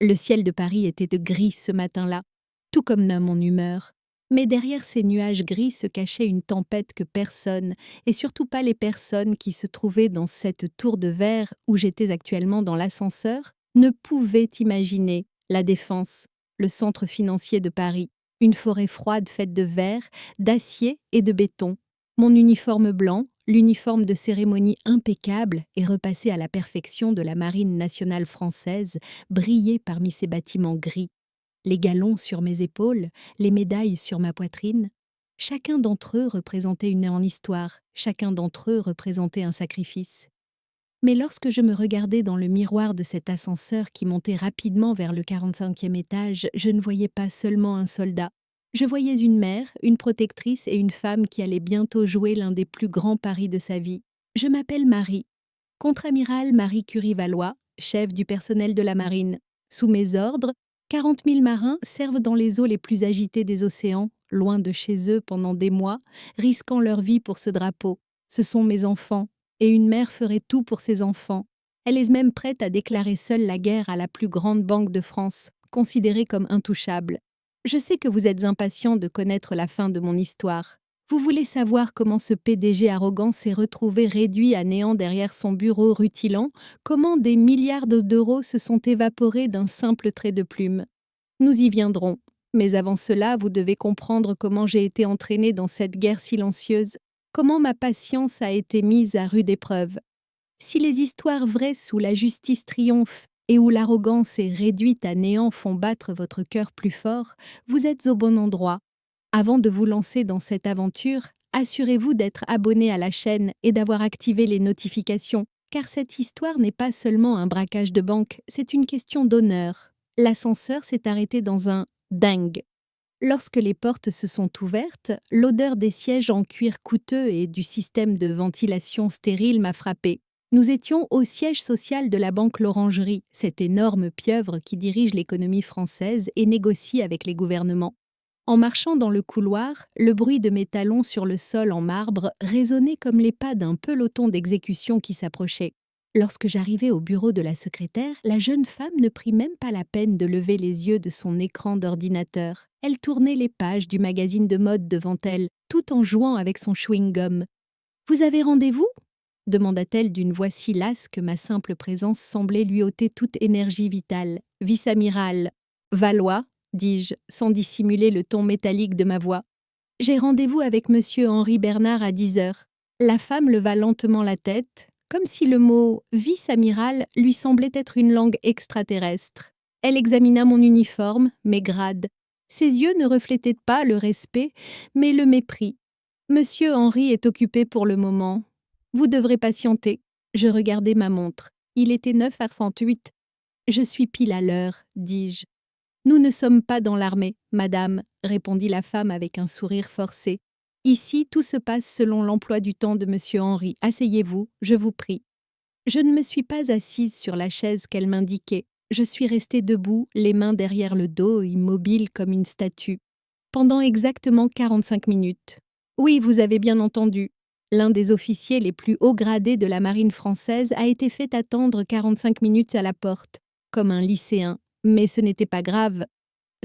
Le ciel de Paris était de gris ce matin-là, tout comme mon humeur. Mais derrière ces nuages gris se cachait une tempête que personne, et surtout pas les personnes qui se trouvaient dans cette tour de verre où j'étais actuellement dans l'ascenseur, ne pouvaient imaginer. La Défense, le centre financier de Paris, une forêt froide faite de verre, d'acier et de béton. Mon uniforme blanc, l'uniforme de cérémonie impeccable et repassé à la perfection de la Marine nationale française, brillait parmi ces bâtiments gris. Les galons sur mes épaules, les médailles sur ma poitrine. Chacun d'entre eux représentait une histoire, chacun d'entre eux représentait un sacrifice. Mais lorsque je me regardais dans le miroir de cet ascenseur qui montait rapidement vers le 45e étage, je ne voyais pas seulement un soldat. Je voyais une mère, une protectrice et une femme qui allait bientôt jouer l'un des plus grands paris de sa vie. Je m'appelle Marie, contre-amiral Marie Curie-Valois, chef du personnel de la marine. Sous mes ordres, 40 000 marins servent dans les eaux les plus agitées des océans, loin de chez eux pendant des mois, risquant leur vie pour ce drapeau. Ce sont mes enfants, et une mère ferait tout pour ses enfants. Elle est même prête à déclarer seule la guerre à la plus grande banque de France, considérée comme intouchable. Je sais que vous êtes impatient de connaître la fin de mon histoire. Vous voulez savoir comment ce PDG arrogant s'est retrouvé réduit à néant derrière son bureau rutilant, comment des milliards d'euros se sont évaporés d'un simple trait de plume. Nous y viendrons. Mais avant cela, vous devez comprendre comment j'ai été entraînée dans cette guerre silencieuse, comment ma patience a été mise à rude épreuve. Si les histoires vraies où la justice triomphe et où l'arrogance est réduite à néant font battre votre cœur plus fort, vous êtes au bon endroit. Avant de vous lancer dans cette aventure, assurez-vous d'être abonné à la chaîne et d'avoir activé les notifications, car cette histoire n'est pas seulement un braquage de banque, c'est une question d'honneur. L'ascenseur s'est arrêté dans un dingue. Lorsque les portes se sont ouvertes, l'odeur des sièges en cuir coûteux et du système de ventilation stérile m'a frappée. Nous étions au siège social de la banque L'Orangerie, cette énorme pieuvre qui dirige l'économie française et négocie avec les gouvernements. En marchant dans le couloir, le bruit de mes talons sur le sol en marbre résonnait comme les pas d'un peloton d'exécution qui s'approchait. Lorsque j'arrivai au bureau de la secrétaire, la jeune femme ne prit même pas la peine de lever les yeux de son écran d'ordinateur. Elle tournait les pages du magazine de mode devant elle, tout en jouant avec son chewing-gum. « Vous avez rendez-vous » demanda-t-elle d'une voix si lasse que ma simple présence semblait lui ôter toute énergie vitale. « Vice-amiral Valois » dis-je, sans dissimuler le ton métallique de ma voix. « J'ai rendez-vous avec monsieur Henri Bernard à 10 heures. » La femme leva lentement la tête, comme si le mot « vice-amiral » lui semblait être une langue extraterrestre. Elle examina mon uniforme, mes grades. Ses yeux ne reflétaient pas le respect, mais le mépris. « Monsieur Henri est occupé pour le moment. Vous devrez patienter. » Je regardai ma montre. Il était 9h68. « Je suis pile à l'heure, dis-je. »« Nous ne sommes pas dans l'armée, madame, » répondit la femme avec un sourire forcé. « Ici, tout se passe selon l'emploi du temps de monsieur Henri. Asseyez-vous, je vous prie. » Je ne me suis pas assise sur la chaise qu'elle m'indiquait. Je suis restée debout, les mains derrière le dos, immobile comme une statue, pendant exactement 45 minutes. Oui, vous avez bien entendu. L'un des officiers les plus haut gradés de la marine française a été fait attendre 45 minutes à la porte, comme un lycéen. Mais ce n'était pas grave.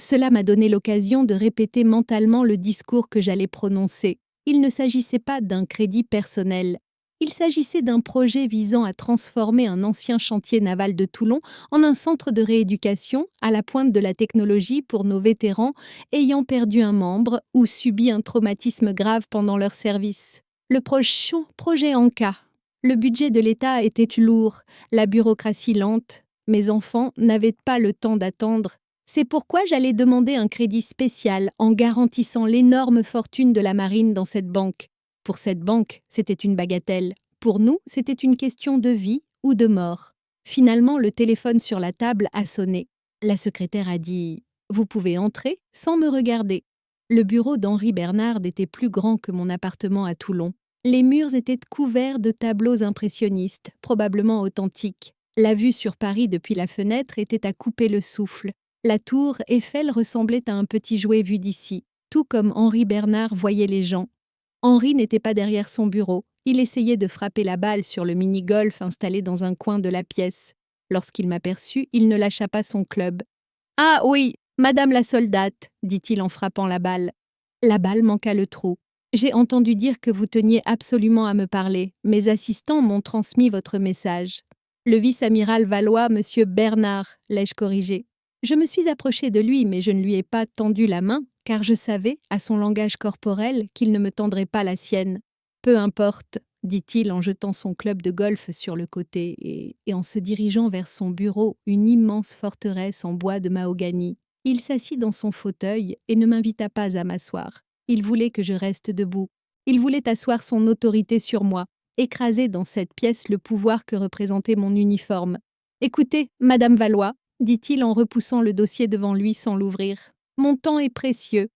Cela m'a donné l'occasion de répéter mentalement le discours que j'allais prononcer. Il ne s'agissait pas d'un crédit personnel. Il s'agissait d'un projet visant à transformer un ancien chantier naval de Toulon en un centre de rééducation à la pointe de la technologie pour nos vétérans ayant perdu un membre ou subi un traumatisme grave pendant leur service. Le projet Anka. Le budget de l'État était lourd, la bureaucratie lente. Mes enfants n'avaient pas le temps d'attendre. C'est pourquoi j'allais demander un crédit spécial en garantissant l'énorme fortune de la marine dans cette banque. Pour cette banque, c'était une bagatelle. Pour nous, c'était une question de vie ou de mort. Finalement, le téléphone sur la table a sonné. La secrétaire a dit « Vous pouvez entrer » sans me regarder. Le bureau d'Henri Bernard était plus grand que mon appartement à Toulon. Les murs étaient couverts de tableaux impressionnistes, probablement authentiques. La vue sur Paris depuis la fenêtre était à couper le souffle. La tour Eiffel ressemblait à un petit jouet vu d'ici, tout comme Henri Bernard voyait les gens. Henri n'était pas derrière son bureau. Il essayait de frapper la balle sur le mini-golf installé dans un coin de la pièce. Lorsqu'il m'aperçut, il ne lâcha pas son club. « Ah oui, madame la soldate, dit-il en frappant la balle. La balle manqua le trou. J'ai entendu dire que vous teniez absolument à me parler. Mes assistants m'ont transmis votre message. Le vice-amiral Valois, monsieur Bernard, l'ai-je corrigé. Je me suis approchée de lui, mais je ne lui ai pas tendu la main, car je savais, à son langage corporel, qu'il ne me tendrait pas la sienne. Peu importe, dit-il en jetant son club de golf sur le côté et en se dirigeant vers son bureau, une immense forteresse en bois de mahogany. Il s'assit dans son fauteuil et ne m'invita pas à m'asseoir. Il voulait que je reste debout. Il voulait asseoir son autorité sur moi, écraser dans cette pièce le pouvoir que représentait mon uniforme. « Écoutez, madame Valois, dit-il en repoussant le dossier devant lui sans l'ouvrir. Mon temps est précieux.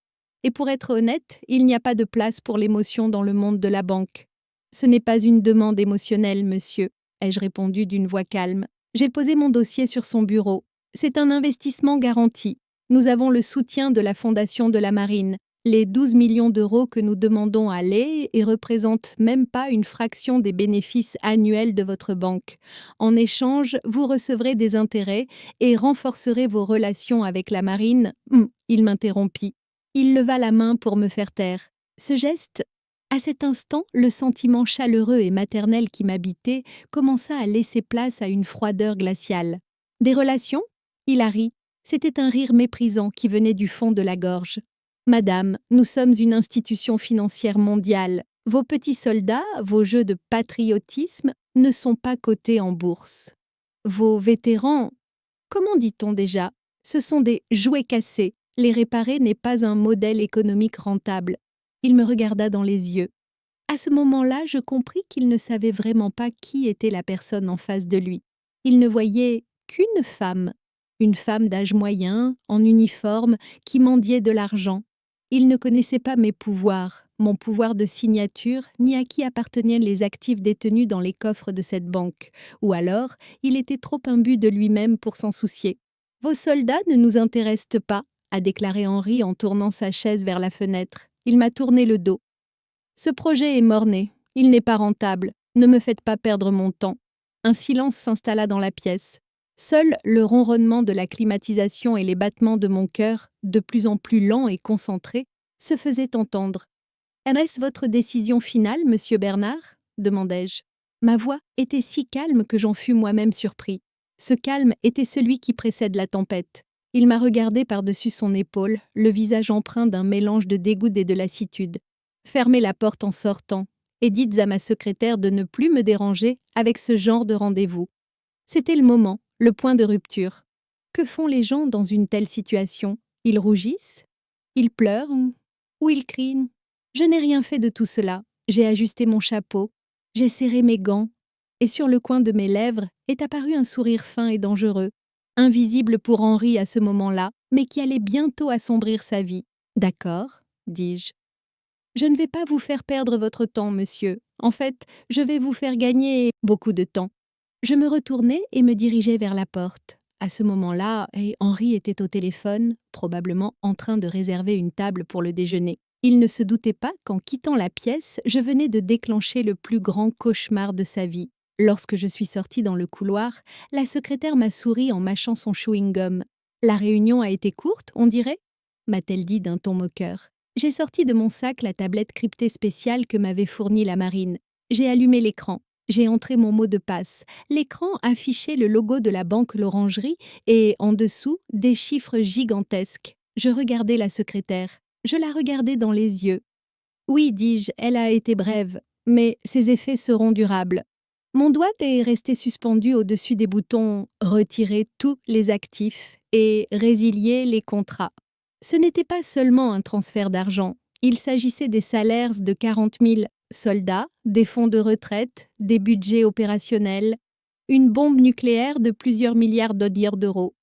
Et pour être honnête, il n'y a pas de place pour l'émotion dans le monde de la banque. Ce n'est pas une demande émotionnelle, monsieur, ai-je répondu d'une voix calme. J'ai posé mon dossier sur son bureau. C'est un investissement garanti. Nous avons le soutien de la Fondation de la Marine. Les 12 millions d'euros que nous demandons à l'AE et représentent même pas une fraction des bénéfices annuels de votre banque. En échange, vous recevrez des intérêts et renforcerez vos relations avec la marine. Il m'interrompit. Il leva la main pour me faire taire. Ce geste, à cet instant, le sentiment chaleureux et maternel qui m'habitait commença à laisser place à une froideur glaciale. Des relations ? Il a ri. C'était un rire méprisant qui venait du fond de la gorge. Madame, nous sommes une institution financière mondiale. Vos petits soldats, vos jeux de patriotisme ne sont pas cotés en bourse. Vos vétérans, comment dit-on déjà? Ce sont des jouets cassés. Les réparer n'est pas un modèle économique rentable. Il me regarda dans les yeux. À ce moment-là, je compris qu'il ne savait vraiment pas qui était la personne en face de lui. Il ne voyait qu'une femme d'âge moyen, en uniforme, qui mendiait de l'argent. Il ne connaissait pas mes pouvoirs, mon pouvoir de signature, ni à qui appartenaient les actifs détenus dans les coffres de cette banque. Ou alors, il était trop imbu de lui-même pour s'en soucier. « Vos soldats ne nous intéressent pas », a déclaré Henri en tournant sa chaise vers la fenêtre. Il m'a tourné le dos. « Ce projet est mort-né. Il n'est pas rentable. Ne me faites pas perdre mon temps. » Un silence s'installa dans la pièce. Seul le ronronnement de la climatisation et les battements de mon cœur, de plus en plus lents et concentrés, se faisaient entendre. « Est-ce votre décision finale, monsieur Bernard ?» demandai-je. Ma voix était si calme que j'en fus moi-même surpris. Ce calme était celui qui précède la tempête. Il m'a regardé par-dessus son épaule, le visage empreint d'un mélange de dégoût et de lassitude. « Fermez la porte en sortant, et dites à ma secrétaire de ne plus me déranger avec ce genre de rendez-vous. » C'était le moment. Le point de rupture. Que font les gens dans une telle situation? Ils rougissent? Ils pleurent? Ou ils crient? Je n'ai rien fait de tout cela. J'ai ajusté mon chapeau, j'ai serré mes gants, et sur le coin de mes lèvres est apparu un sourire fin et dangereux, invisible pour Henri à ce moment-là, mais qui allait bientôt assombrir sa vie. « D'accord, dis-je. Je ne vais pas vous faire perdre votre temps, monsieur. En fait, je vais vous faire gagner beaucoup de temps. » Je me retournai et me dirigeai vers la porte. À ce moment-là, Henri était au téléphone, probablement en train de réserver une table pour le déjeuner. Il ne se doutait pas qu'en quittant la pièce, je venais de déclencher le plus grand cauchemar de sa vie. Lorsque je suis sortie dans le couloir, la secrétaire m'a souri en mâchant son chewing-gum. « La réunion a été courte, on dirait ?» m'a-t-elle dit d'un ton moqueur. J'ai sorti de mon sac la tablette cryptée spéciale que m'avait fournie la marine. J'ai allumé l'écran. J'ai entré mon mot de passe. L'écran affichait le logo de la banque L'Orangerie et, en dessous, des chiffres gigantesques. Je regardais la secrétaire. Je la regardais dans les yeux. « Oui, dis-je, elle a été brève, mais ses effets seront durables. » Mon doigt est resté suspendu au-dessus des boutons « Retirer tous les actifs » et « Résilier les contrats ». Ce n'était pas seulement un transfert d'argent. Il s'agissait des salaires de 40 000 soldats, des fonds de retraite, des budgets opérationnels, une bombe nucléaire de plusieurs milliards de dollars d'euros.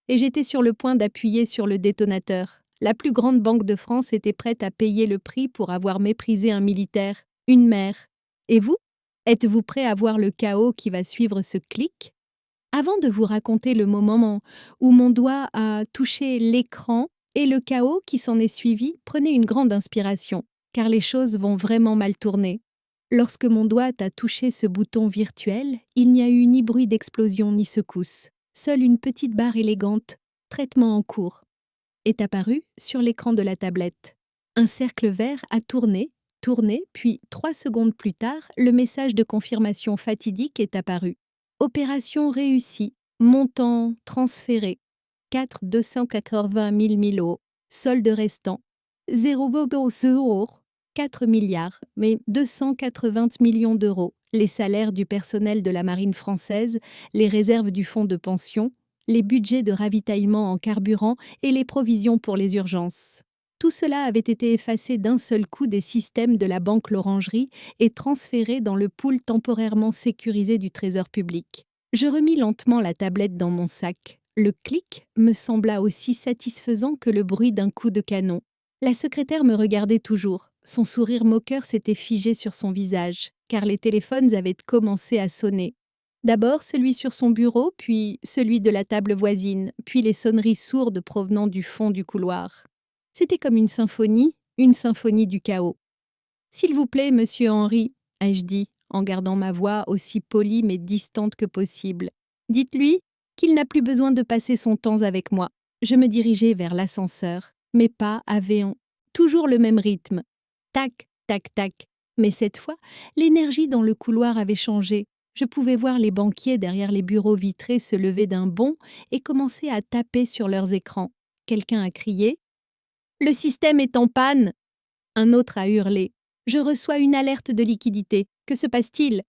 Et j'étais sur le point d'appuyer sur le détonateur. La plus grande banque de France était prête à payer le prix pour avoir méprisé un militaire, une mère. Et vous? Êtes-vous prêt à voir le chaos qui va suivre ce clic? Avant de vous raconter le moment où mon doigt a touché l'écran et le chaos qui s'en est suivi, prenez une grande inspiration, car les choses vont vraiment mal tourner. Lorsque mon doigt a touché ce bouton virtuel, il n'y a eu ni bruit d'explosion ni secousse. Seule une petite barre élégante, traitement en cours, est apparue sur l'écran de la tablette. Un cercle vert a tourné, puis 3 secondes plus tard, le message de confirmation fatidique est apparu. Opération réussie, montant transféré, 4 280 000 euros, solde restant, 0,0 4 milliards, mais 280 millions d'euros, les salaires du personnel de la marine française, les réserves du fonds de pension, les budgets de ravitaillement en carburant et les provisions pour les urgences. Tout cela avait été effacé d'un seul coup des systèmes de la banque L'Orangerie et transféré dans le pool temporairement sécurisé du Trésor public. Je remis lentement la tablette dans mon sac. Le clic me sembla aussi satisfaisant que le bruit d'un coup de canon. La secrétaire me regardait toujours. Son sourire moqueur s'était figé sur son visage, car les téléphones avaient commencé à sonner. D'abord celui sur son bureau, puis celui de la table voisine, puis les sonneries sourdes provenant du fond du couloir. C'était comme une symphonie du chaos. « S'il vous plaît, monsieur Henry, » ai-je dit, en gardant ma voix aussi polie mais distante que possible. « Dites-lui qu'il n'a plus besoin de passer son temps avec moi. » Je me dirigeai vers l'ascenseur. Mes pas avaient toujours le même rythme. Tac, tac, tac. Mais cette fois, l'énergie dans le couloir avait changé. Je pouvais voir les banquiers derrière les bureaux vitrés se lever d'un bond et commencer à taper sur leurs écrans. Quelqu'un a crié « Le système est en panne !» Un autre a hurlé « Je reçois une alerte de liquidité. Que se passe-t-il ?»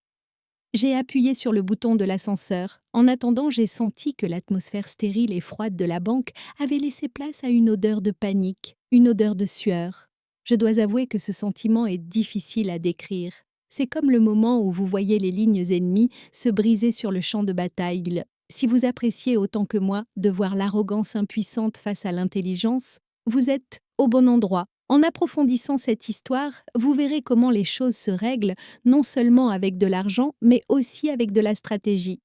J'ai appuyé sur le bouton de l'ascenseur. En attendant, j'ai senti que l'atmosphère stérile et froide de la banque avait laissé place à une odeur de panique, une odeur de sueur. Je dois avouer que ce sentiment est difficile à décrire. C'est comme le moment où vous voyez les lignes ennemies se briser sur le champ de bataille. Si vous appréciez autant que moi de voir l'arrogance impuissante face à l'intelligence, vous êtes au bon endroit. En approfondissant cette histoire, vous verrez comment les choses se règlent, non seulement avec de l'argent, mais aussi avec de la stratégie.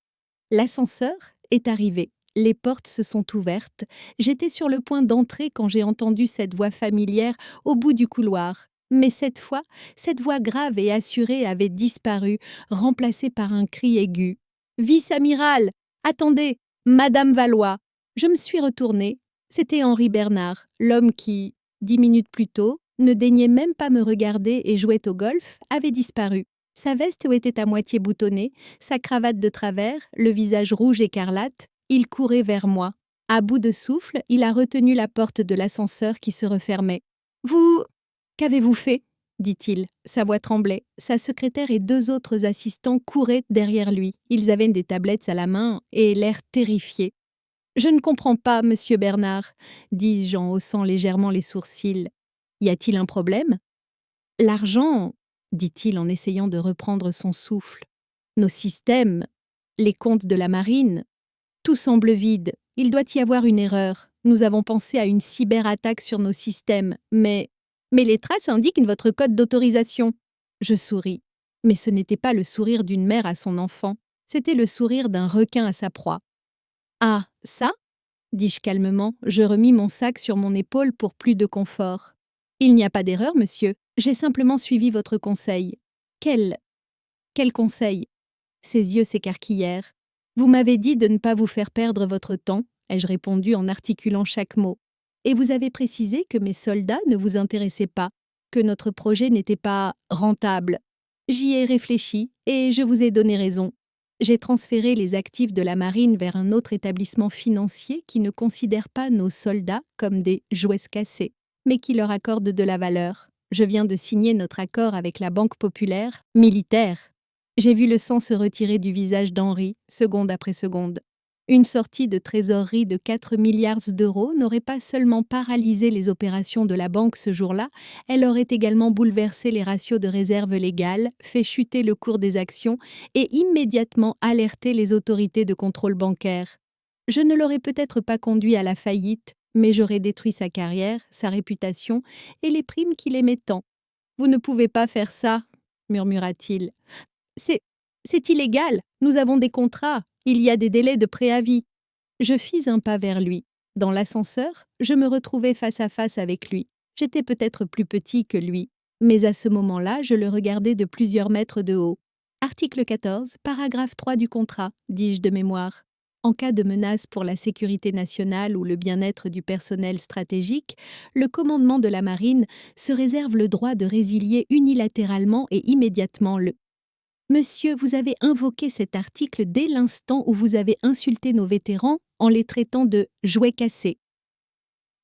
L'ascenseur est arrivé. Les portes se sont ouvertes. J'étais sur le point d'entrer quand j'ai entendu cette voix familière au bout du couloir. Mais cette fois, cette voix grave et assurée avait disparu, remplacée par un cri aigu. « Vice-amiral! Attendez! Madame Valois !» Je me suis retournée. C'était Henri Bernard, l'homme qui, 10 minutes plus tôt, ne daignait même pas me regarder et jouait au golf, avait disparu. Sa veste était à moitié boutonnée, sa cravate de travers, le visage rouge écarlate, il courait vers moi. À bout de souffle, il a retenu la porte de l'ascenseur qui se refermait. « Vous... qu'avez-vous fait ?» dit-il. Sa voix tremblait. Sa secrétaire et 2 autres assistants couraient derrière lui. Ils avaient des tablettes à la main et l'air terrifiés. « Je ne comprends pas, monsieur Bernard, » dis-je en haussant légèrement les sourcils. « Y a-t-il un problème ?»« L'argent, » dit-il en essayant de reprendre son souffle. « Nos systèmes, les comptes de la marine, tout semble vide. Il doit y avoir une erreur. Nous avons pensé à une cyberattaque sur nos systèmes, mais les traces indiquent votre code d'autorisation. » Je souris. Mais ce n'était pas le sourire d'une mère à son enfant. C'était le sourire d'un requin à sa proie. « Ah, ça ?» dis-je calmement. Je remis mon sac sur mon épaule pour plus de confort. « Il n'y a pas d'erreur, monsieur. J'ai simplement suivi votre conseil. »« Quel conseil ?» Ses yeux s'écarquillèrent. « Vous m'avez dit de ne pas vous faire perdre votre temps, » ai-je répondu en articulant chaque mot. « Et vous avez précisé que mes soldats ne vous intéressaient pas, que notre projet n'était pas rentable. J'y ai réfléchi et je vous ai donné raison. J'ai transféré les actifs de la marine vers un autre établissement financier qui ne considère pas nos soldats comme des jouets cassés, mais qui leur accorde de la valeur. Je viens de signer notre accord avec la Banque populaire, militaire. » J'ai vu le sang se retirer du visage d'Henri, seconde après seconde. Une sortie de trésorerie de 4 milliards d'euros n'aurait pas seulement paralysé les opérations de la banque ce jour-là, elle aurait également bouleversé les ratios de réserve légales, fait chuter le cours des actions et immédiatement alerté les autorités de contrôle bancaire. Je ne l'aurais peut-être pas conduit à la faillite, mais j'aurais détruit sa carrière, sa réputation et les primes qu'il aimait tant. « Vous ne pouvez pas faire ça, » murmura-t-il. C'est illégal, nous avons des contrats, il y a des délais de préavis. Je fis un pas vers lui. Dans l'ascenseur, je me retrouvai face à face avec lui. J'étais peut-être plus petit que lui. Mais à ce moment-là, je le regardais de plusieurs mètres de haut. Article 14, paragraphe 3 du contrat, dis-je de mémoire. En cas de menace pour la sécurité nationale ou le bien-être du personnel stratégique, le commandement de la marine se réserve le droit de résilier unilatéralement et immédiatement le. Monsieur, vous avez invoqué cet article dès l'instant où vous avez insulté nos vétérans en les traitant de jouets cassés.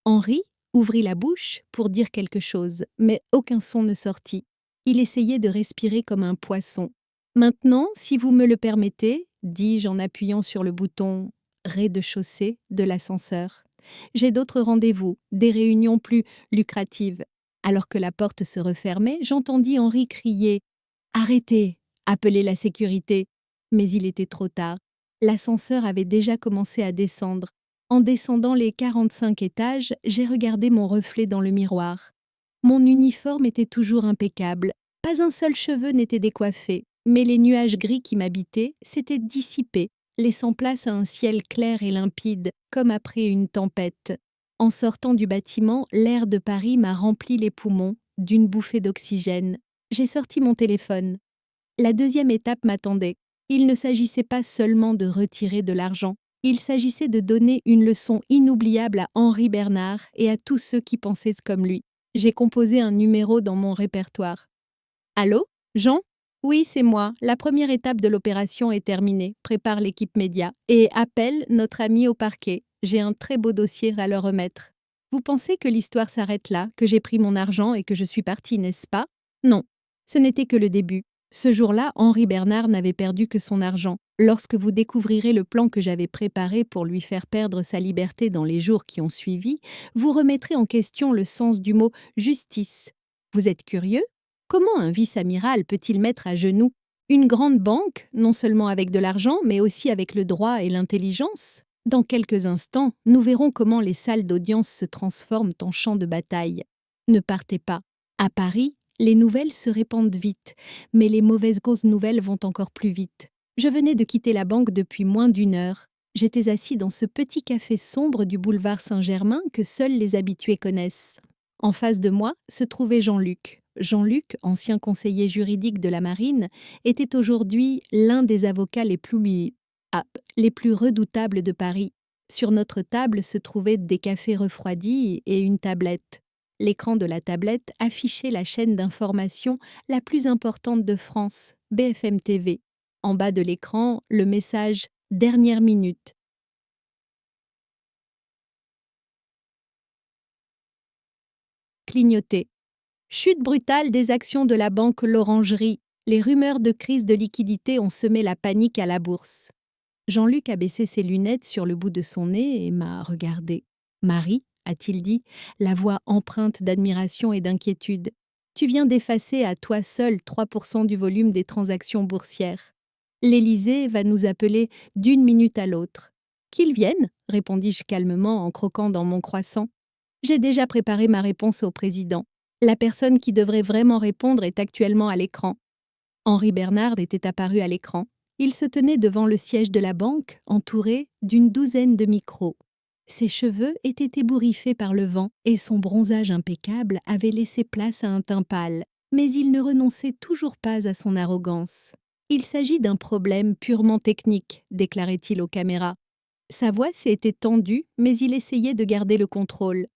Henri ouvrit la bouche pour dire quelque chose, mais aucun son ne sortit. Il essayait de respirer comme un poisson. Maintenant, si vous me le permettez, dis-je en appuyant sur le bouton rez-de-chaussée de l'ascenseur. J'ai d'autres rendez-vous, des réunions plus lucratives. Alors que la porte se refermait, j'entendis Henri crier Arrêtez, appeler la sécurité. Mais il était trop tard. L'ascenseur avait déjà commencé à descendre. En descendant les 45 étages, j'ai regardé mon reflet dans le miroir. Mon uniforme était toujours impeccable. Pas un seul cheveu n'était décoiffé, mais les nuages gris qui m'habitaient s'étaient dissipés, laissant place à un ciel clair et limpide, comme après une tempête. En sortant du bâtiment, l'air de Paris m'a rempli les poumons d'une bouffée d'oxygène. J'ai sorti mon téléphone. La deuxième étape m'attendait. Il ne s'agissait pas seulement de retirer de l'argent. Il s'agissait de donner une leçon inoubliable à Henri Bernard et à tous ceux qui pensaient comme lui. J'ai composé un numéro dans mon répertoire. Allô, Jean? Oui, c'est moi. La première étape de l'opération est terminée. Prépare l'équipe média. Et appelle notre ami au parquet. J'ai un très beau dossier à leur remettre. Vous pensez que l'histoire s'arrête là, que j'ai pris mon argent et que je suis partie, n'est-ce pas? Non. Ce n'était que le début. Ce jour-là, Henri Bernard n'avait perdu que son argent. Lorsque vous découvrirez le plan que j'avais préparé pour lui faire perdre sa liberté dans les jours qui ont suivi, vous remettrez en question le sens du mot justice. Vous êtes curieux? Comment un vice-amiral peut-il mettre à genoux une grande banque, non seulement avec de l'argent, mais aussi avec le droit et l'intelligence? Dans quelques instants, nous verrons comment les salles d'audience se transforment en champs de bataille. Ne partez pas. À Paris, les nouvelles se répandent vite, mais les mauvaises grosses nouvelles vont encore plus vite. Je venais de quitter la banque depuis moins d'une heure. J'étais assis dans ce petit café sombre du boulevard Saint-Germain que seuls les habitués connaissent. En face de moi se trouvait Jean-Luc. Jean-Luc, ancien conseiller juridique de la Marine, était aujourd'hui l'un des avocats les plus redoutables de Paris. Sur notre table se trouvaient des cafés refroidis et une tablette. L'écran de la tablette affichait la chaîne d'information la plus importante de France, BFM TV. En bas de l'écran, le message « Dernière minute ». Clignoté. Chute brutale des actions de la banque L'Orangerie. Les rumeurs de crise de liquidité ont semé la panique à la bourse. Jean-Luc a baissé ses lunettes sur le bout de son nez et m'a regardé. Marie, a-t-il dit, la voix empreinte d'admiration et d'inquiétude. Tu viens d'effacer à toi seul 3% du volume des transactions boursières. L'Élysée va nous appeler d'une minute à l'autre. Qu'ils viennent, répondis-je calmement en croquant dans mon croissant. J'ai déjà préparé ma réponse au président. La personne qui devrait vraiment répondre est actuellement à l'écran. Henri Bernard était apparu à l'écran. Il se tenait devant le siège de la banque, entouré d'une douzaine de micros. Ses cheveux étaient ébouriffés par le vent et son bronzage impeccable avait laissé place à un teint pâle. Mais il ne renonçait toujours pas à son arrogance. « Il s'agit d'un problème purement technique », déclarait-il aux caméras. Sa voix s'était tendue, mais il essayait de garder le contrôle.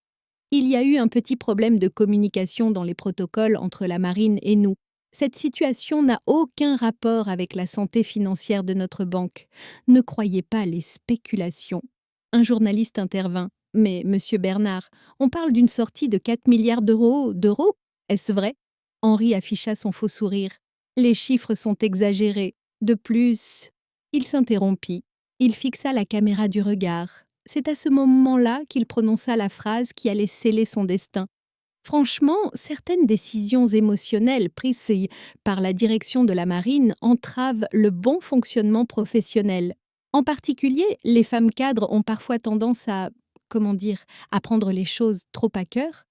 Il y a eu un petit problème de communication dans les protocoles entre la marine et nous. Cette situation n'a aucun rapport avec la santé financière de notre banque. Ne croyez pas les spéculations. Un journaliste intervint. Mais, monsieur Bernard, on parle d'une sortie de 4 milliards d'euros. Est-ce vrai? Henri afficha son faux sourire. Les chiffres sont exagérés. De plus, il s'interrompit. Il fixa la caméra du regard. C'est à ce moment-là qu'il prononça la phrase qui allait sceller son destin. Franchement, certaines décisions émotionnelles prises par la direction de la marine entravent le bon fonctionnement professionnel. En particulier, les femmes cadres ont parfois tendance à prendre les choses trop à cœur.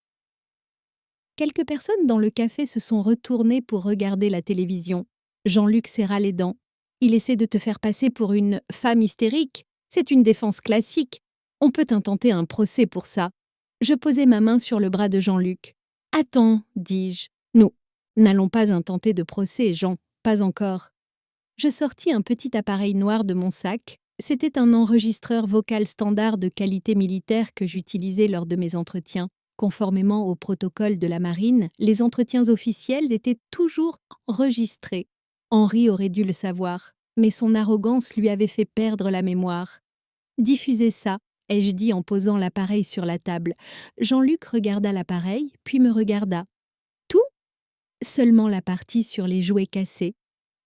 Quelques personnes dans le café se sont retournées pour regarder la télévision. Jean-Luc serra les dents. Il essaie de te faire passer pour une femme hystérique. C'est une défense classique. On peut intenter un procès pour ça. Je posai ma main sur le bras de Jean-Luc. « Attends, dis-je, Nous n'allons pas intenter de procès, Jean, pas encore. Je sortis un petit appareil noir de mon sac. C'était un enregistreur vocal standard de qualité militaire que j'utilisais lors de mes entretiens. Conformément au protocole de la marine, les entretiens officiels étaient toujours enregistrés. Henri aurait dû le savoir, mais son arrogance lui avait fait perdre la mémoire. Diffusez ça, ai-je dit en posant l'appareil sur la table. Jean-Luc regarda l'appareil, puis me regarda. Tout? Seulement la partie sur les jouets cassés.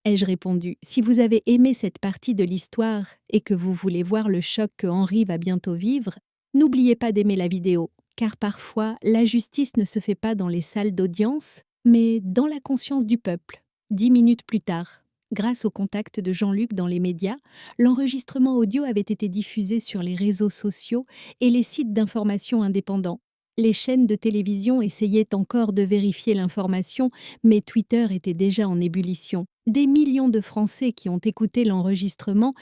Ai-je répondu, si vous avez aimé cette partie de l'histoire et que vous voulez voir le choc que Henri va bientôt vivre, n'oubliez pas d'aimer la vidéo, car parfois la justice ne se fait pas dans les salles d'audience, mais dans la conscience du peuple. 10 minutes plus tard, grâce au contact de Jean-Luc dans les médias, l'enregistrement audio avait été diffusé sur les réseaux sociaux et les sites d'information indépendants. Les chaînes de télévision essayaient encore de vérifier l'information, mais Twitter était déjà en ébullition. Des millions de Français qui ont écouté l'enregistrement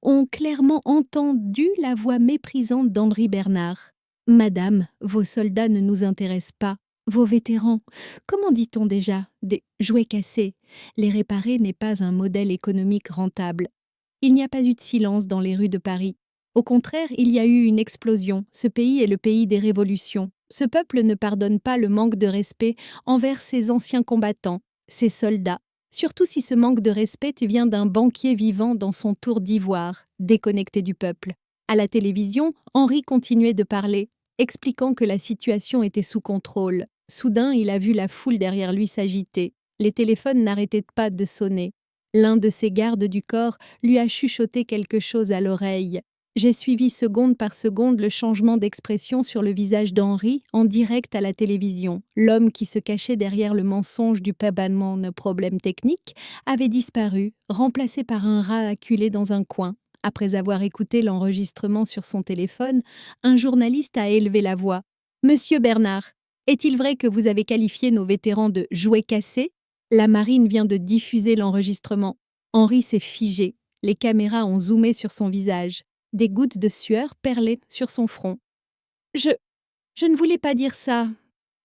ont clairement entendu la voix méprisante d'Henri Bernard. « Madame, vos soldats ne nous intéressent pas. Vos vétérans, comment dit-on déjà, des jouets cassés. Les réparer n'est pas un modèle économique rentable. » Il n'y a pas eu de silence dans les rues de Paris. Au contraire, il y a eu une explosion. Ce pays est le pays des révolutions. Ce peuple ne pardonne pas le manque de respect envers ses anciens combattants, ses soldats, surtout si ce manque de respect vient d'un banquier vivant dans son tour d'ivoire, déconnecté du peuple. À la télévision, Henri continuait de parler, expliquant que la situation était sous contrôle. Soudain, il a vu la foule derrière lui s'agiter. Les téléphones n'arrêtaient pas de sonner. L'un de ses gardes du corps lui a chuchoté quelque chose à l'oreille. J'ai suivi seconde par seconde le changement d'expression sur le visage d'Henri en direct à la télévision. L'homme qui se cachait derrière le mensonge du pabannement de problèmes techniques avait disparu, remplacé par un rat acculé dans un coin. Après avoir écouté l'enregistrement sur son téléphone, un journaliste a élevé la voix. « Monsieur Bernard, est-il vrai que vous avez qualifié nos vétérans de jouets cassés ? La marine vient de diffuser l'enregistrement. » Henri s'est figé. Les caméras ont zoomé sur son visage. Des gouttes de sueur perlaient sur son front. « Je ne voulais pas dire ça.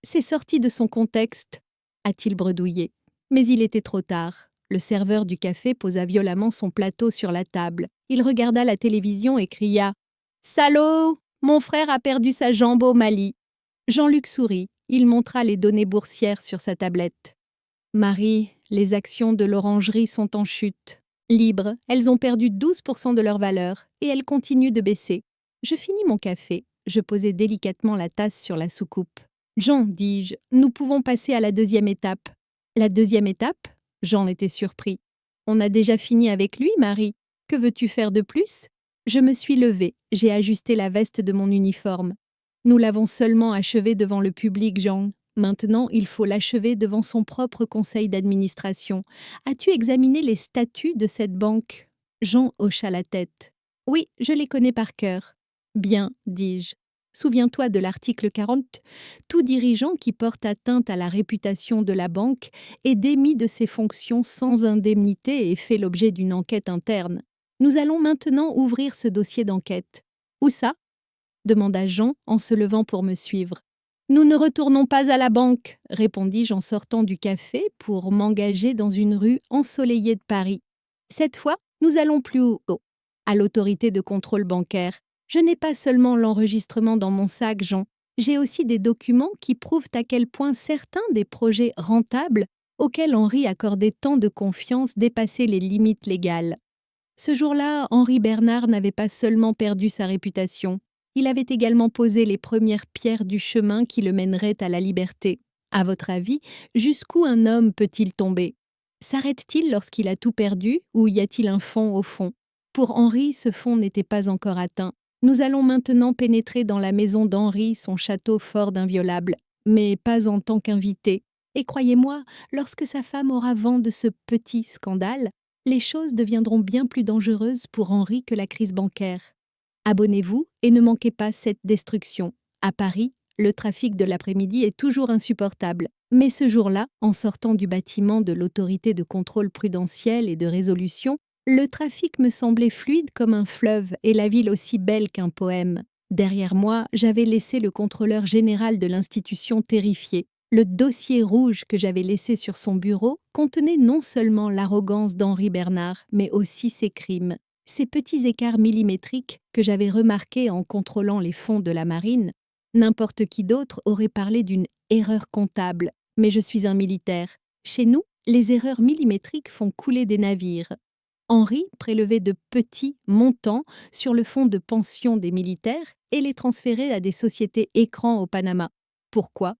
C'est sorti de son contexte, » a-t-il bredouillé. Mais il était trop tard. Le serveur du café posa violemment son plateau sur la table. Il regarda la télévision et cria « Salaud! Mon frère a perdu sa jambe au Mali. » Jean-Luc sourit. Il montra les données boursières sur sa tablette. « Marie, les actions de l'orangerie sont en chute. Libres, elles ont perdu 12% de leur valeur et elles continuent de baisser. » Je finis mon café. Je posai délicatement la tasse sur la soucoupe. « Jean, dis-je, nous pouvons passer à la deuxième étape. » « La deuxième étape ?» Jean était surpris. « On a déjà fini avec lui, Marie. Que veux-tu faire de plus ?» Je me suis levée. J'ai ajusté la veste de mon uniforme. « Nous l'avons seulement achevé devant le public, Jean. Maintenant, il faut l'achever devant son propre conseil d'administration. As-tu examiné les statuts de cette banque ?» Jean hocha la tête. « Oui, je les connais par cœur. »« Bien, dis-je. Souviens-toi de l'article 40. Tout dirigeant qui porte atteinte à la réputation de la banque est démis de ses fonctions sans indemnité et fait l'objet d'une enquête interne. Nous allons maintenant ouvrir ce dossier d'enquête. »« Où ça ?» demanda Jean en se levant pour me suivre. « Nous ne retournons pas à la banque, » répondis-je en sortant du café pour m'engager dans une rue ensoleillée de Paris. Cette fois, nous allons plus haut, à l'autorité de contrôle bancaire. Je n'ai pas seulement l'enregistrement dans mon sac, Jean. J'ai aussi des documents qui prouvent à quel point certains des projets rentables auxquels Henri accordait tant de confiance dépassaient les limites légales. Ce jour-là, Henri Bernard n'avait pas seulement perdu sa réputation. Il avait également posé les premières pierres du chemin qui le mènerait à la liberté. À votre avis, jusqu'où un homme peut-il tomber? S'arrête-t-il lorsqu'il a tout perdu ou y a-t-il un fond au fond? Pour Henri, ce fond n'était pas encore atteint. Nous allons maintenant pénétrer dans la maison d'Henri, son château fort d'inviolable, mais pas en tant qu'invité. Et croyez-moi, lorsque sa femme aura vent de ce petit scandale, les choses deviendront bien plus dangereuses pour Henri que la crise bancaire. Abonnez-vous et ne manquez pas cette destruction. À Paris, le trafic de l'après-midi est toujours insupportable. Mais ce jour-là, en sortant du bâtiment de l'autorité de contrôle prudentiel et de résolution, le trafic me semblait fluide comme un fleuve et la ville aussi belle qu'un poème. Derrière moi, j'avais laissé le contrôleur général de l'institution terrifié. Le dossier rouge que j'avais laissé sur son bureau contenait non seulement l'arrogance d'Henri Bernard, mais aussi ses crimes. Ces petits écarts millimétriques que j'avais remarqués en contrôlant les fonds de la marine, n'importe qui d'autre aurait parlé d'une erreur comptable, mais je suis un militaire. Chez nous, les erreurs millimétriques font couler des navires. Henri prélevait de petits montants sur le fonds de pension des militaires et les transférait à des sociétés écrans au Panama. Pourquoi?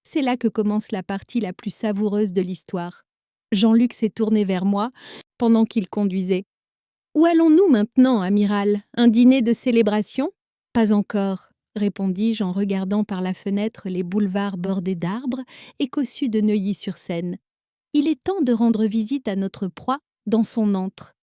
C'est là que commence la partie la plus savoureuse de l'histoire. Jean-Luc s'est tourné vers moi pendant qu'il conduisait. Où allons-nous maintenant, amiral? Un dîner de célébration? Pas encore, répondis-je en regardant par la fenêtre les boulevards bordés d'arbres et cossus de Neuilly-sur-Seine. Il est temps de rendre visite à notre proie dans son antre.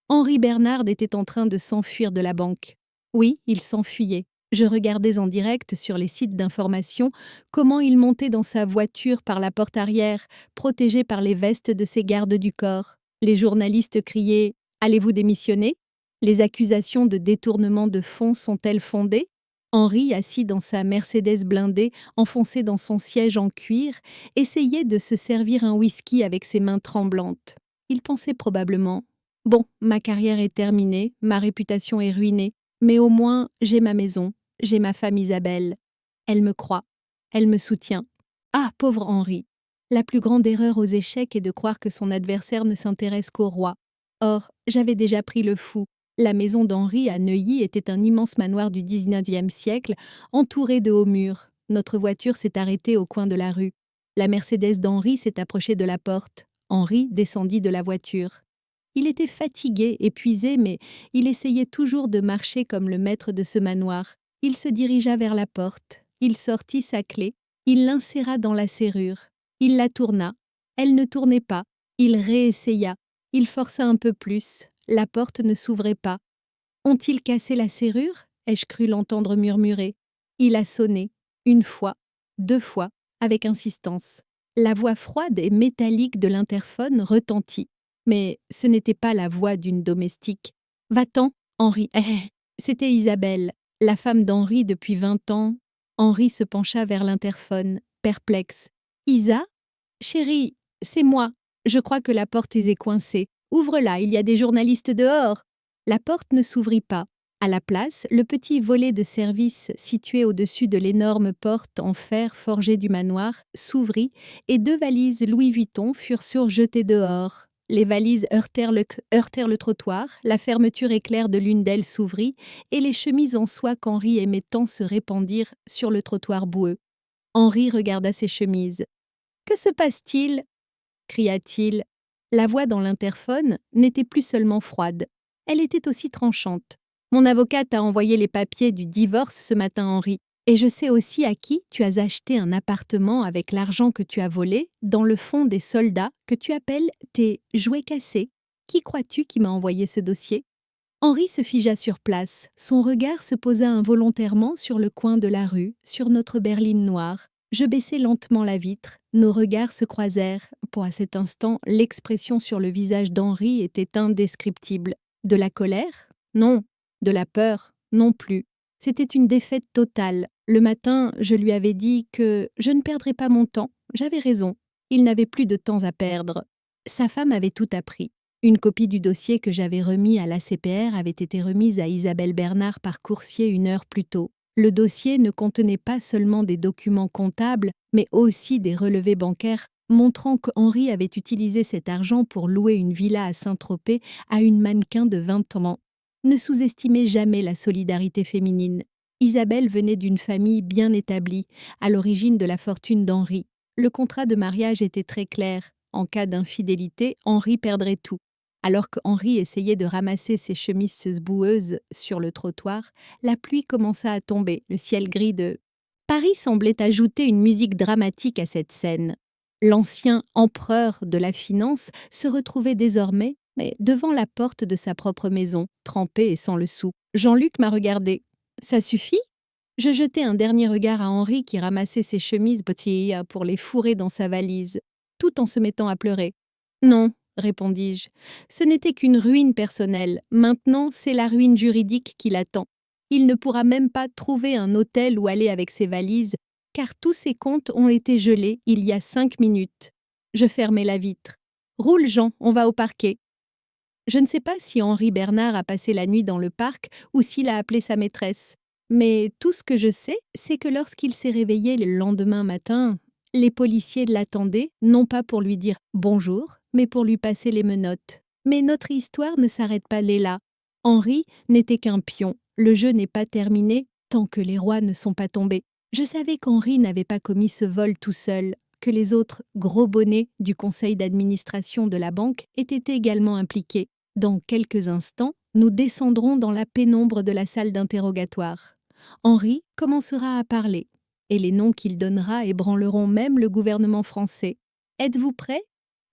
Henri Bernard était en train de s'enfuir de la banque. Oui, il s'enfuyait. Je regardais en direct sur les sites d'information comment il montait dans sa voiture par la porte arrière, protégé par les vestes de ses gardes du corps. Les journalistes criaient « Allez-vous démissionner ?» Les accusations de détournement de fonds sont-elles fondées? Henri, assis dans sa Mercedes blindée, enfoncé dans son siège en cuir, essayait de se servir un whisky avec ses mains tremblantes. Il pensait probablement « Bon, ma carrière est terminée, ma réputation est ruinée, mais au moins j'ai ma maison. J'ai ma femme Isabelle. Elle me croit. Elle me soutient. Ah, pauvre Henri! La plus grande erreur aux échecs est de croire que son adversaire ne s'intéresse qu'au roi. Or, j'avais déjà pris le fou. La maison d'Henri à Neuilly était un immense manoir du XIXe siècle, entouré de hauts murs. Notre voiture s'est arrêtée au coin de la rue. La Mercedes d'Henri s'est approchée de la porte. Henri descendit de la voiture. Il était fatigué, épuisé, mais il essayait toujours de marcher comme le maître de ce manoir. Il se dirigea vers la porte, il sortit sa clé, il l'inséra dans la serrure. Il la tourna, elle ne tournait pas, il réessaya, il força un peu plus, la porte ne s'ouvrait pas. Ont-ils cassé la serrure? Ai-je cru l'entendre murmurer. Il a sonné, une fois, 2 fois, avec insistance. La voix froide et métallique de l'interphone retentit. Mais ce n'était pas la voix d'une domestique. « Va-t'en, Henri. » C'était Isabelle, la femme d'Henri depuis 20 ans. Henri se pencha vers l'interphone, perplexe. « Isa? Chérie, c'est moi. Je crois que la porte est coincée. Ouvre-la, il y a des journalistes dehors. » La porte ne s'ouvrit pas. À la place, le petit volet de service situé au-dessus de l'énorme porte en fer forgé du manoir s'ouvrit et 2 valises Louis Vuitton furent surjetées dehors. Les valises heurtèrent le trottoir, la fermeture éclair de l'une d'elles s'ouvrit et les chemises en soie qu'Henri aimait tant se répandirent sur le trottoir boueux. Henri regarda ses chemises. « Que se passe-t-il » cria-t-il. La voix dans l'interphone n'était plus seulement froide, elle était aussi tranchante. « Mon avocat t'a envoyé les papiers du divorce ce matin, Henri. Et je sais aussi à qui tu as acheté un appartement avec l'argent que tu as volé dans le fond des soldats que tu appelles tes jouets cassés. Qui crois-tu qui m'a envoyé ce dossier ?» Henri se figea sur place. Son regard se posa involontairement sur le coin de la rue, sur notre berline noire. Je baissai lentement la vitre. Nos regards se croisèrent. Pour à cet instant, l'expression sur le visage d'Henri était indescriptible. De la colère? Non. De la peur? Non plus. C'était une défaite totale. Le matin, je lui avais dit que je ne perdrais pas mon temps. J'avais raison. Il n'avait plus de temps à perdre. Sa femme avait tout appris. Une copie du dossier que j'avais remis à l'ACPR avait été remise à Isabelle Bernard par coursier 1 heure plus tôt. Le dossier ne contenait pas seulement des documents comptables, mais aussi des relevés bancaires montrant qu'Henri avait utilisé cet argent pour louer une villa à Saint-Tropez à une mannequin de 20 ans. Ne sous-estimez jamais la solidarité féminine. Isabelle venait d'une famille bien établie, à l'origine de la fortune d'Henri. Le contrat de mariage était très clair. En cas d'infidélité, Henri perdrait tout. Alors qu'Henri essayait de ramasser ses chemises boueuses sur le trottoir, la pluie commença à tomber, le ciel gris de... Paris semblait ajouter une musique dramatique à cette scène. L'ancien empereur de la finance se retrouvait désormais mais devant la porte de sa propre maison, trempé et sans le sou. Jean-Luc m'a regardé. « Ça suffit ?» Je jetai un dernier regard à Henri qui ramassait ses chemises bottillées pour les fourrer dans sa valise, tout en se mettant à pleurer. « Non, » répondis-je, « ce n'était qu'une ruine personnelle. Maintenant, c'est la ruine juridique qui l'attend. Il ne pourra même pas trouver un hôtel où aller avec ses valises, car tous ses comptes ont été gelés il y a 5 minutes. Je fermai la vitre. Roule, Jean, on va au parquet. Je ne sais pas si Henri Bernard a passé la nuit dans le parc ou s'il a appelé sa maîtresse. Mais tout ce que je sais, c'est que lorsqu'il s'est réveillé le lendemain matin, les policiers l'attendaient, non pas pour lui dire bonjour, mais pour lui passer les menottes. Mais notre histoire ne s'arrête pas là. Henri n'était qu'un pion. Le jeu n'est pas terminé tant que les rois ne sont pas tombés. Je savais qu'Henri n'avait pas commis ce vol tout seul, que les autres gros bonnets du conseil d'administration de la banque étaient également impliqués. Dans quelques instants, nous descendrons dans la pénombre de la salle d'interrogatoire. Henri commencera à parler, et les noms qu'il donnera ébranleront même le gouvernement français. Êtes-vous prêts?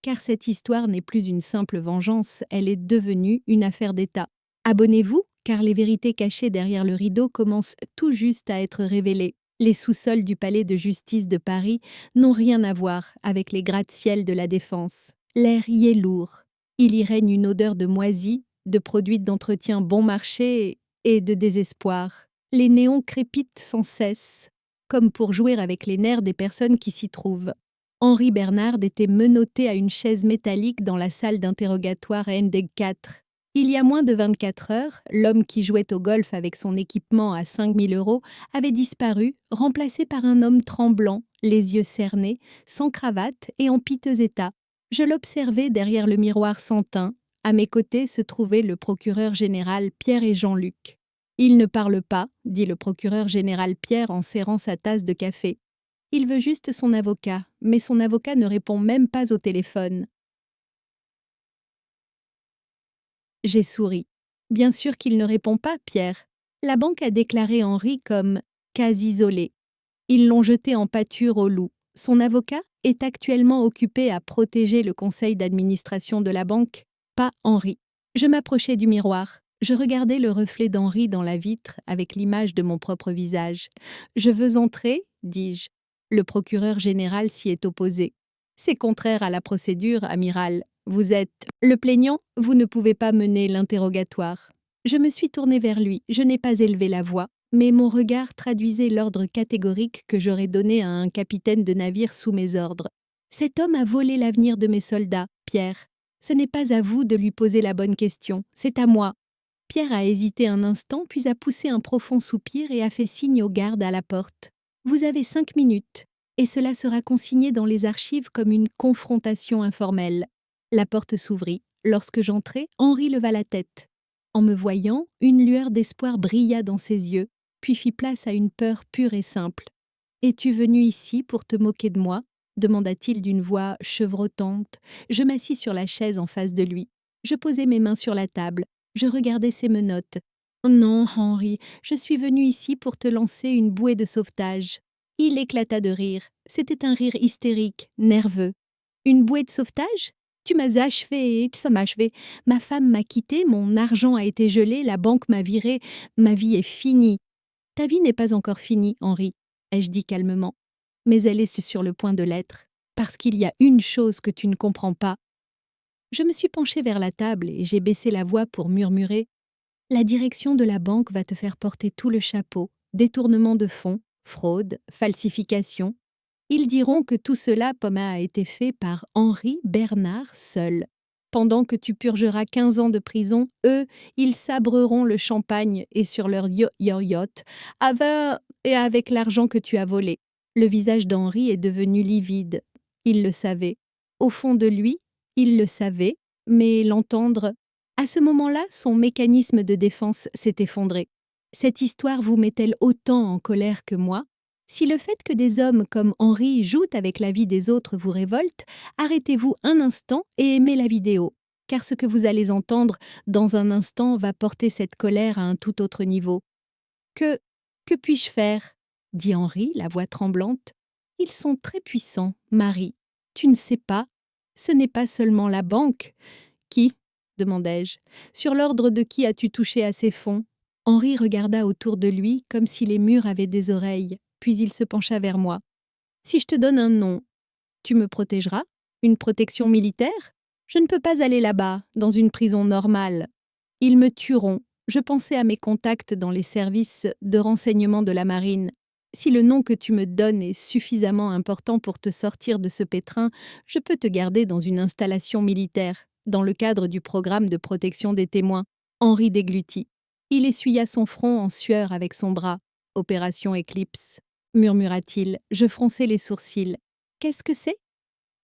Car cette histoire n'est plus une simple vengeance, elle est devenue une affaire d'État. Abonnez-vous, car les vérités cachées derrière le rideau commencent tout juste à être révélées. Les sous-sols du palais de justice de Paris n'ont rien à voir avec les gratte-ciel de la Défense. L'air y est lourd. Il y règne une odeur de moisi, de produits d'entretien bon marché et de désespoir. Les néons crépitent sans cesse, comme pour jouer avec les nerfs des personnes qui s'y trouvent. Henri Bernard était menotté à une chaise métallique dans la salle d'interrogatoire ND 4. Il y a moins de 24 heures, l'homme qui jouait au golf avec son équipement à 5 000 € avait disparu, remplacé par un homme tremblant, les yeux cernés, sans cravate et en piteux état. Je l'observais derrière le miroir sans teint. À mes côtés se trouvait le procureur général Pierre et Jean-Luc. « Il ne parle pas, » dit le procureur général Pierre en serrant sa tasse de café. « Il veut juste son avocat, mais son avocat ne répond même pas au téléphone. » J'ai souri. « Bien sûr qu'il ne répond pas, Pierre. La banque a déclaré Henri comme « cas isolé ». Ils l'ont jeté en pâture au loup. Son avocat est actuellement occupé à protéger le conseil d'administration de la banque, pas Henri. Je m'approchai du miroir. Je regardais le reflet d'Henri dans la vitre avec l'image de mon propre visage. « Je veux entrer » dis-je. Le procureur général s'y est opposé. « C'est contraire à la procédure, amiral. Vous êtes le plaignant, vous ne pouvez pas mener l'interrogatoire. » Je me suis tournée vers lui. Je n'ai pas élevé la voix, mais mon regard traduisait l'ordre catégorique que j'aurais donné à un capitaine de navire sous mes ordres. « Cet homme a volé l'avenir de mes soldats, Pierre. Ce n'est pas à vous de lui poser la bonne question, c'est à moi. » Pierre a hésité un instant, puis a poussé un profond soupir et a fait signe aux gardes à la porte. « Vous avez 5 minutes, et cela sera consigné dans les archives comme une confrontation informelle. » La porte s'ouvrit. Lorsque j'entrai, Henri leva la tête. En me voyant, une lueur d'espoir brilla dans ses yeux, puis fit place à une peur pure et simple. « Es-tu venu ici pour te moquer de moi ?» demanda-t-il d'une voix chevrotante. Je m'assis sur la chaise en face de lui. Je posai mes mains sur la table. Je regardais ses menottes. « Non, Henri, je suis venu ici pour te lancer une bouée de sauvetage. » Il éclata de rire. C'était un rire hystérique, nerveux. « Une bouée de sauvetage ? Tu m'as achevé, ça m'a achevé. Ma femme m'a quitté, mon argent a été gelé, la banque m'a viré, ma vie est finie. » « Ta vie n'est pas encore finie, Henri, » ai-je dit calmement. « Mais elle est sur le point de l'être, parce qu'il y a une chose que tu ne comprends pas. » Je me suis penchée vers la table et j'ai baissé la voix pour murmurer. « La direction de la banque va te faire porter tout le chapeau, détournement de fonds, fraude, falsification. Ils diront que tout cela a été fait par Henri Bernard seul. Pendant que tu purgeras 15 ans de prison, eux, ils sabreront le champagne et sur leur yacht, avec l'argent que tu as volé. » Le visage d'Henri est devenu livide. Il le savait. Au fond de lui, il le savait, mais l'entendre... À ce moment-là, son mécanisme de défense s'est effondré. Cette histoire vous met-elle autant en colère que moi? Si le fait que des hommes comme Henri jouent avec la vie des autres vous révolte, arrêtez-vous un instant et aimez la vidéo, car ce que vous allez entendre dans un instant va porter cette colère à un tout autre niveau. « Que puis-je faire ?» dit Henri, la voix tremblante. « Ils sont très puissants, Marie. Tu ne sais pas, ce n'est pas seulement la banque. » « Qui ?» demandai-je. « Sur l'ordre de qui as-tu touché à ces fonds ?» Henri regarda autour de lui comme si les murs avaient des oreilles, puis il se pencha vers moi. « Si je te donne un nom, tu me protégeras? Une protection militaire? Je ne peux pas aller là-bas, dans une prison normale. Ils me tueront. » Je pensais à mes contacts dans les services de renseignement de la marine. « Si le nom que tu me donnes est suffisamment important pour te sortir de ce pétrin, je peux te garder dans une installation militaire, dans le cadre du programme de protection des témoins. Henri déglutit. Il essuya son front en sueur avec son bras. Opération Éclipse, murmura-t-il. Je fronçai les sourcils. Qu'est-ce que c'est?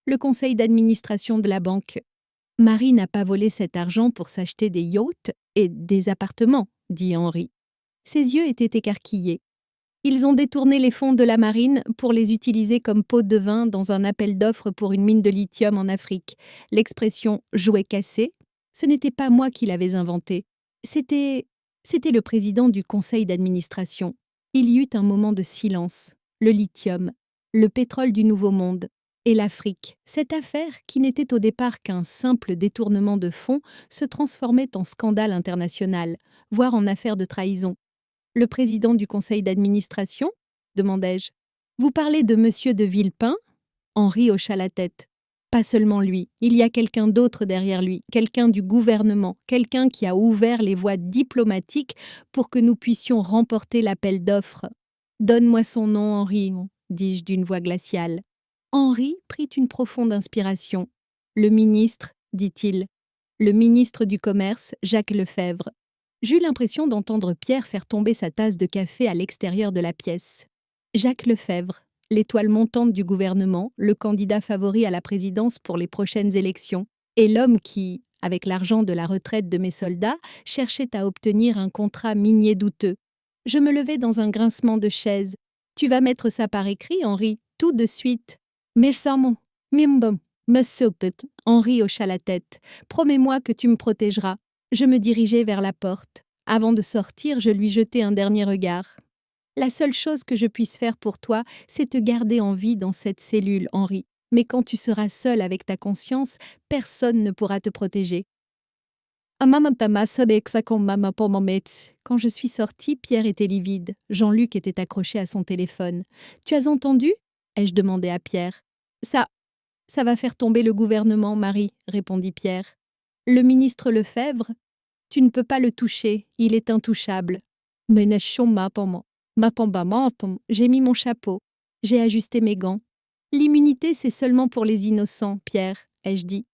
Le conseil d'administration de la banque. Marie n'a pas volé cet argent pour s'acheter des yachts et des appartements, dit Henri. Ses yeux étaient écarquillés. Ils ont détourné les fonds de la marine pour les utiliser comme pot de vin dans un appel d'offres pour une mine de lithium en Afrique. L'expression « jouet cassé », ce n'était pas moi qui l'avais inventée. C'était le président du conseil d'administration. Il y eut un moment de silence. Le lithium, le pétrole du Nouveau Monde et l'Afrique. Cette affaire, qui n'était au départ qu'un simple détournement de fonds, se transformait en scandale international, voire en affaire de trahison. Le président du conseil d'administration? Demandai-je. Vous parlez de monsieur de Villepin? Henri hocha la tête. Pas seulement lui, il y a quelqu'un d'autre derrière lui, quelqu'un du gouvernement, quelqu'un qui a ouvert les voies diplomatiques pour que nous puissions remporter l'appel d'offres. Donne-moi son nom, Henri, dis-je d'une voix glaciale. Henri prit une profonde inspiration. Le ministre, dit-il. Le ministre du Commerce, Jacques Lefebvre. J'eus l'impression d'entendre Pierre faire tomber sa tasse de café à l'extérieur de la pièce. Jacques Lefebvre, l'étoile montante du gouvernement, le candidat favori à la présidence pour les prochaines élections, et l'homme qui, avec l'argent de la retraite de mes soldats, cherchait à obtenir un contrat minier douteux. Je me levai dans un grincement de chaise. « Tu vas mettre ça par écrit, Henri, tout de suite. »« Mais ça, mon, mimbom, me sautet. » Henri hocha la tête. « Promets-moi que tu me protégeras. » Je me dirigeai vers la porte. Avant de sortir, je lui jetai un dernier regard. « La seule chose que je puisse faire pour toi, c'est te garder en vie dans cette cellule, Henri. Mais quand tu seras seul avec ta conscience, personne ne pourra te protéger. » Quand je suis sortie, Pierre était livide. Jean-Luc était accroché à son téléphone. « Tu as entendu ?» ai-je demandé à Pierre. « Ça va faire tomber le gouvernement, Marie, » répondit Pierre. « Le ministre Lefebvre, tu ne peux pas le toucher, il est intouchable. » Mais j'ai mis mon chapeau, j'ai ajusté mes gants. « L'immunité, c'est seulement pour les innocents, Pierre, » ai-je dit.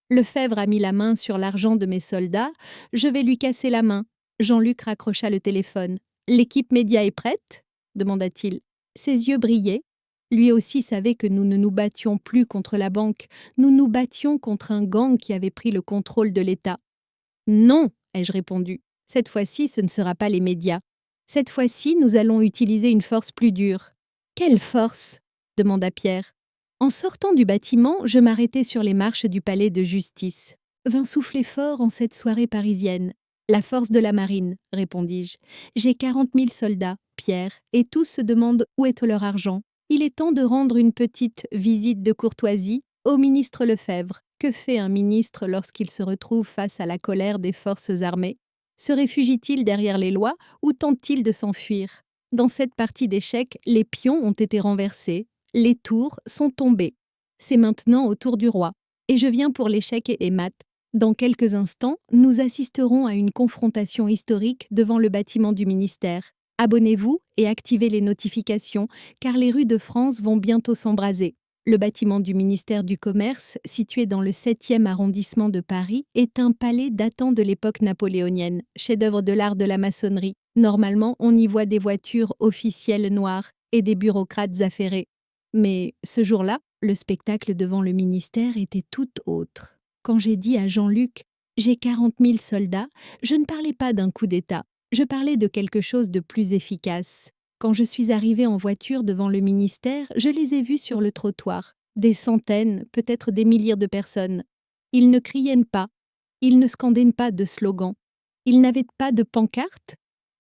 Lefebvre a mis la main sur l'argent de mes soldats. « Je vais lui casser la main. » Jean-Luc raccrocha le téléphone. « L'équipe média est prête ?» demanda-t-il. Ses yeux brillaient. Lui aussi savait que nous ne nous battions plus contre la banque. Nous nous battions contre un gang qui avait pris le contrôle de l'État. « Non !» ai-je répondu. « Cette fois-ci, ce ne sera pas les médias. Cette fois-ci, nous allons utiliser une force plus dure. »« Quelle force ?» demanda Pierre. En sortant du bâtiment, je m'arrêtai sur les marches du palais de justice. Vint souffler fort en cette soirée parisienne. « La force de la marine, » répondis-je. « J'ai 40 000 soldats, Pierre, et tous se demandent où est leur argent. Il est temps de rendre une petite visite de courtoisie au ministre Lefebvre. Que fait un ministre lorsqu'il se retrouve face à la colère des forces armées? Se réfugie-t-il derrière les lois ou tente-t-il de s'enfuir? Dans cette partie d'échecs, les pions ont été renversés, les tours sont tombées. C'est maintenant au tour du roi. Et je viens pour l'échec et mat. Dans quelques instants, nous assisterons à une confrontation historique devant le bâtiment du ministère. Abonnez-vous et activez les notifications, car les rues de France vont bientôt s'embraser. Le bâtiment du ministère du Commerce, situé dans le 7e arrondissement de Paris, est un palais datant de l'époque napoléonienne, chef-d'œuvre de l'art de la maçonnerie. Normalement, on y voit des voitures officielles noires et des bureaucrates affairés. Mais ce jour-là, le spectacle devant le ministère était tout autre. Quand j'ai dit à Jean-Luc « J'ai 40 000 soldats », je ne parlais pas d'un coup d'État. Je parlais de quelque chose de plus efficace. Quand je suis arrivée en voiture devant le ministère, je les ai vus sur le trottoir. Des centaines, peut-être des milliers de personnes. Ils ne criaient pas. Ils ne scandaient pas de slogans. Ils n'avaient pas de pancarte.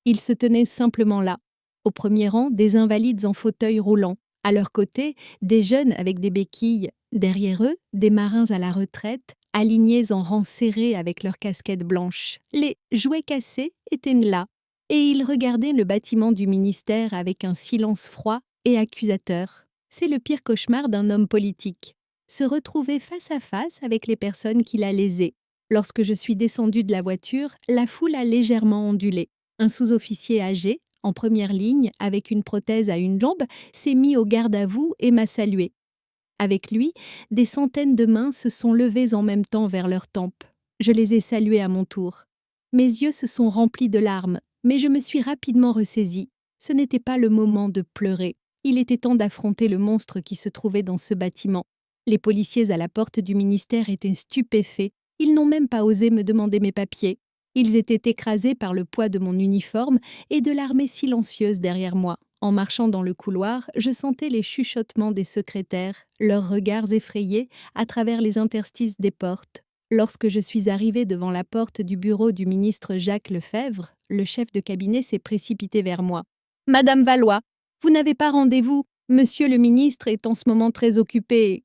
Ils se tenaient simplement là. Au premier rang, des invalides en fauteuil roulant. À leur côté, des jeunes avec des béquilles. Derrière eux, des marins à la retraite, alignés en rang serré avec leurs casquettes blanches. Les jouets cassés étaient là. Et ils regardaient le bâtiment du ministère avec un silence froid et accusateur. C'est le pire cauchemar d'un homme politique. Se retrouver face à face avec les personnes qui la lésaient. Lorsque je suis descendue de la voiture, la foule a légèrement ondulé. Un sous-officier âgé, en première ligne, avec une prothèse à une jambe, s'est mis au garde à vous et m'a salué. Avec lui, des centaines de mains se sont levées en même temps vers leurs tempes. Je les ai saluées à mon tour. Mes yeux se sont remplis de larmes, mais je me suis rapidement ressaisie. Ce n'était pas le moment de pleurer. Il était temps d'affronter le monstre qui se trouvait dans ce bâtiment. Les policiers à la porte du ministère étaient stupéfaits. Ils n'ont même pas osé me demander mes papiers. Ils étaient écrasés par le poids de mon uniforme et de l'armée silencieuse derrière moi. En marchant dans le couloir, je sentais les chuchotements des secrétaires, leurs regards effrayés à travers les interstices des portes. Lorsque je suis arrivée devant la porte du bureau du ministre Jacques Lefebvre, le chef de cabinet s'est précipité vers moi. « Madame Valois, vous n'avez pas rendez-vous. Monsieur le ministre est en ce moment très occupé. »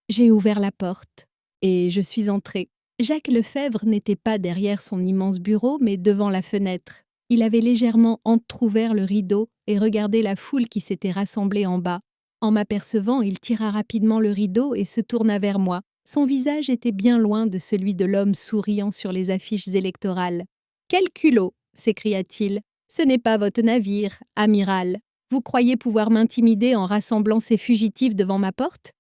J'ai ouvert la porte et je suis entrée. Jacques Lefebvre n'était pas derrière son immense bureau, mais devant la fenêtre. Il avait légèrement entrouvert le rideau et regardé la foule qui s'était rassemblée en bas. En m'apercevant, il tira rapidement le rideau et se tourna vers moi. Son visage était bien loin de celui de l'homme souriant sur les affiches électorales. « Quel culot !» s'écria-t-il. « Ce n'est pas votre navire, amiral. Vous croyez pouvoir m'intimider en rassemblant ces fugitifs devant ma porte ?»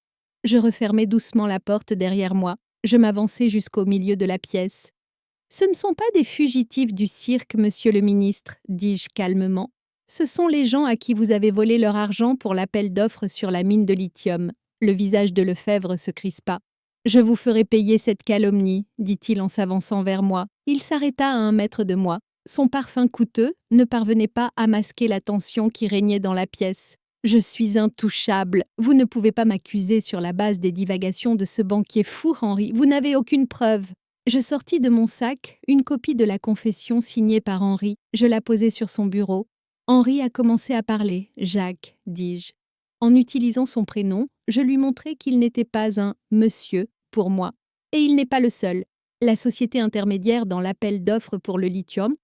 Je refermai doucement la porte derrière moi. Je m'avançai jusqu'au milieu de la pièce. « Ce ne sont pas des fugitifs du cirque, monsieur le ministre, dis-je calmement. Ce sont les gens à qui vous avez volé leur argent pour l'appel d'offres sur la mine de lithium. » Le visage de Lefebvre se crispa. « Je vous ferai payer cette calomnie, dit-il en s'avançant vers moi. Il s'arrêta à 1 mètre de moi. Son parfum coûteux ne parvenait pas à masquer la tension qui régnait dans la pièce. Je suis intouchable. Vous ne pouvez pas m'accuser sur la base des divagations de ce banquier fou, Henri. Vous n'avez aucune preuve. » Je sortis de mon sac une copie de la confession signée par Henri. Je la posai sur son bureau. Henri a commencé à parler. « Jacques », dis-je. En utilisant son prénom, je lui montrai qu'il n'était pas un « monsieur » pour moi. Et il n'est pas le seul. La société intermédiaire dans l'appel d'offres pour le lithium,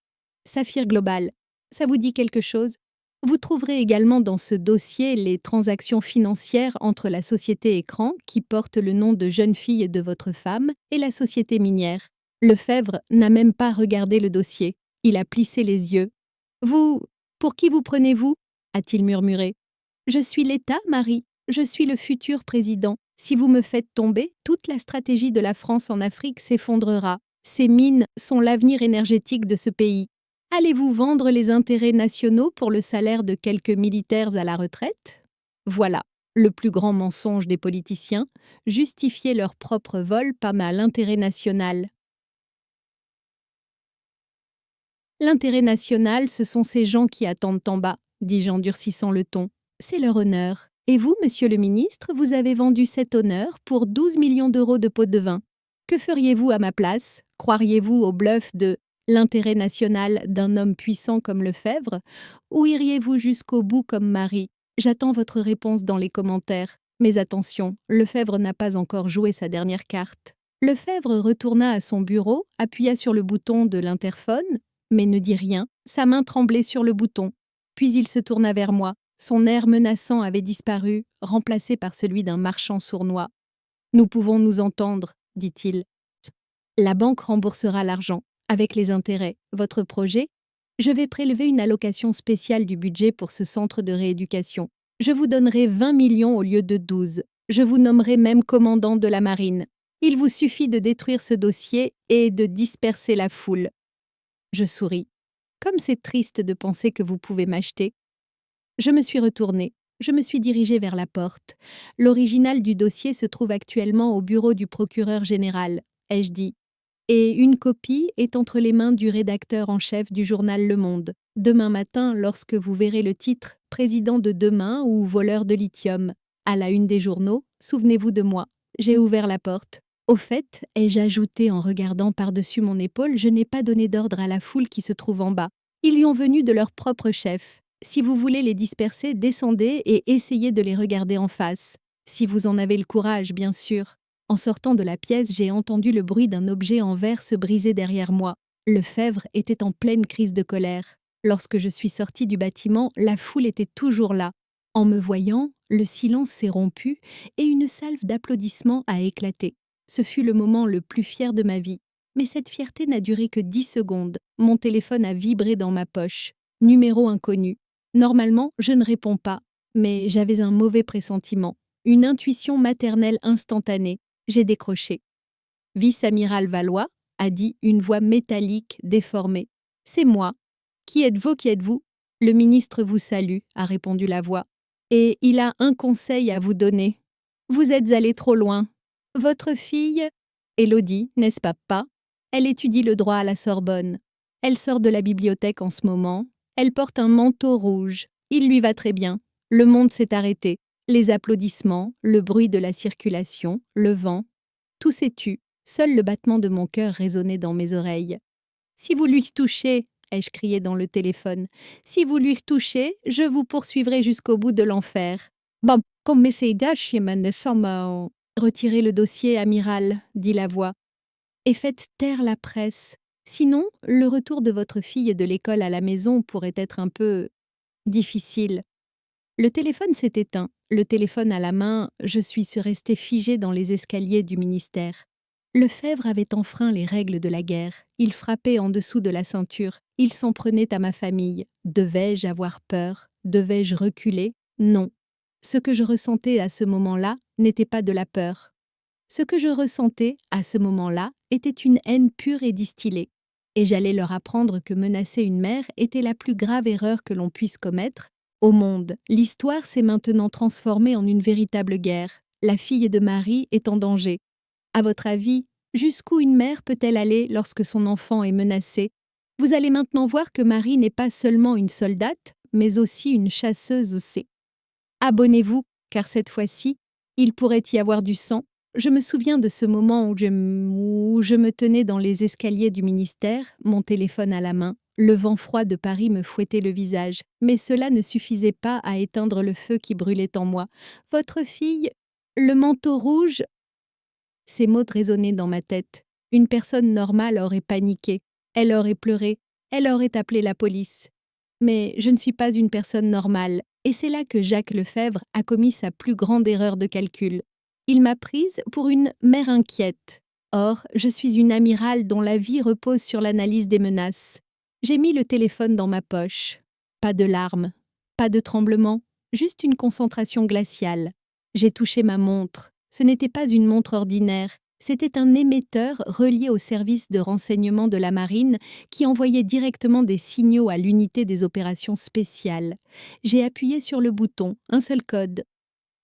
Saphir Global. Ça vous dit quelque chose ? Vous trouverez également dans ce dossier les transactions financières entre la société Écran, qui porte le nom de jeune fille de votre femme, et la société minière. Lefebvre n'a même pas regardé le dossier. Il a plissé les yeux. « Vous, pour qui vous prenez-vous » a-t-il murmuré. « Je suis l'État, Marie. Je suis le futur président. Si vous me faites tomber, toute la stratégie de la France en Afrique s'effondrera. Ces mines sont l'avenir énergétique de ce pays. Allez-vous vendre les intérêts nationaux pour le salaire de quelques militaires à la retraite ? » Voilà, le plus grand mensonge des politiciens, justifier leur propre vol par l'intérêt national. L'intérêt national, ce sont ces gens qui attendent en bas, dis-je en durcissant le ton. C'est leur honneur. Et vous, monsieur le ministre, vous avez vendu cet honneur pour 12 millions d'euros de pots de vin. Que feriez-vous à ma place ? Croiriez-vous au bluff de l'intérêt national d'un homme puissant comme Lefebvre, ou iriez-vous jusqu'au bout comme Marie ? J'attends votre réponse dans les commentaires. Mais attention, Lefebvre n'a pas encore joué sa dernière carte. Lefebvre retourna à son bureau, appuya sur le bouton de l'interphone, mais ne dit rien, sa main tremblait sur le bouton. Puis il se tourna vers moi. Son air menaçant avait disparu, remplacé par celui d'un marchand sournois. « Nous pouvons nous entendre, » dit-il. « La banque remboursera l'argent. Avec les intérêts, votre projet, je vais prélever une allocation spéciale du budget pour ce centre de rééducation. Je vous donnerai 20 millions au lieu de 12. Je vous nommerai même commandant de la marine. Il vous suffit de détruire ce dossier et de disperser la foule. » Je souris. Comme c'est triste de penser que vous pouvez m'acheter. Je me suis retournée. Je me suis dirigée vers la porte. L'original du dossier se trouve actuellement au bureau du procureur général, ai-je dit. Et une copie est entre les mains du rédacteur en chef du journal Le Monde. Demain matin, lorsque vous verrez le titre « Président de demain » ou « Voleur de lithium » à la une des journaux, souvenez-vous de moi. J'ai ouvert la porte. Au fait, ai-je ajouté en regardant par-dessus mon épaule, je n'ai pas donné d'ordre à la foule qui se trouve en bas. Ils y ont venu de leur propre chef. Si vous voulez les disperser, descendez et essayez de les regarder en face. Si vous en avez le courage, bien sûr. En sortant de la pièce, j'ai entendu le bruit d'un objet en verre se briser derrière moi. Lefebvre était en pleine crise de colère. Lorsque je suis sortie du bâtiment, la foule était toujours là. En me voyant, le silence s'est rompu et une salve d'applaudissements a éclaté. Ce fut le moment le plus fier de ma vie. Mais cette fierté n'a duré que 10 secondes. Mon téléphone a vibré dans ma poche. Numéro inconnu. Normalement, je ne réponds pas, mais j'avais un mauvais pressentiment. Une intuition maternelle instantanée. J'ai décroché. Vice-amiral Valois, a dit une voix métallique déformée. C'est moi. Qui êtes-vous, qui êtes-vous? Le ministre vous salue, a répondu la voix. Et il a un conseil à vous donner. Vous êtes allé trop loin. Votre fille, Élodie, n'est-ce pas? Elle étudie le droit à la Sorbonne. Elle sort de la bibliothèque en ce moment. Elle porte un manteau rouge. Il lui va très bien. Le monde s'est arrêté. Les applaudissements, le bruit de la circulation, le vent. Tout s'est tu. Seul le battement de mon cœur résonnait dans mes oreilles. Si vous lui touchez, ai-je crié dans le téléphone, si vous lui touchez, je vous poursuivrai jusqu'au bout de l'enfer. Bon, comme retirez le dossier, amiral, dit la voix, et faites taire la presse. Sinon, le retour de votre fille de l'école à la maison pourrait être un peu difficile. Le téléphone s'est éteint. Le téléphone à la main, je suis restée figée dans les escaliers du ministère. Lefebvre avait enfreint les règles de la guerre. Il frappait en dessous de la ceinture. Il s'en prenait à ma famille. Devais-je avoir peur? Devais-je reculer? Non. Ce que je ressentais à ce moment-là n'était pas de la peur. Ce que je ressentais à ce moment-là était une haine pure et distillée. Et j'allais leur apprendre que menacer une mère était la plus grave erreur que l'on puisse commettre. Au monde, l'histoire s'est maintenant transformée en une véritable guerre. La fille de Marie est en danger. À votre avis, jusqu'où une mère peut-elle aller lorsque son enfant est menacé? Vous allez maintenant voir que Marie n'est pas seulement une soldate, mais aussi une chasseuse aussi. Abonnez-vous, car cette fois-ci, il pourrait y avoir du sang. Je me souviens de ce moment où je me tenais dans les escaliers du ministère, mon téléphone à la main. Le vent froid de Paris me fouettait le visage, mais cela ne suffisait pas à éteindre le feu qui brûlait en moi. Votre fille, le manteau rouge. Ces mots résonnaient dans ma tête. Une personne normale aurait paniqué, elle aurait pleuré, elle aurait appelé la police. Mais je ne suis pas une personne normale, et c'est là que Jacques Lefebvre a commis sa plus grande erreur de calcul. Il m'a prise pour une mère inquiète. Or, je suis une amirale dont la vie repose sur l'analyse des menaces. J'ai mis le téléphone dans ma poche. Pas de larmes, pas de tremblement, juste une concentration glaciale. J'ai touché ma montre. Ce n'était pas une montre ordinaire, c'était un émetteur relié au service de renseignement de la marine qui envoyait directement des signaux à l'unité des opérations spéciales. J'ai appuyé sur le bouton, un seul code.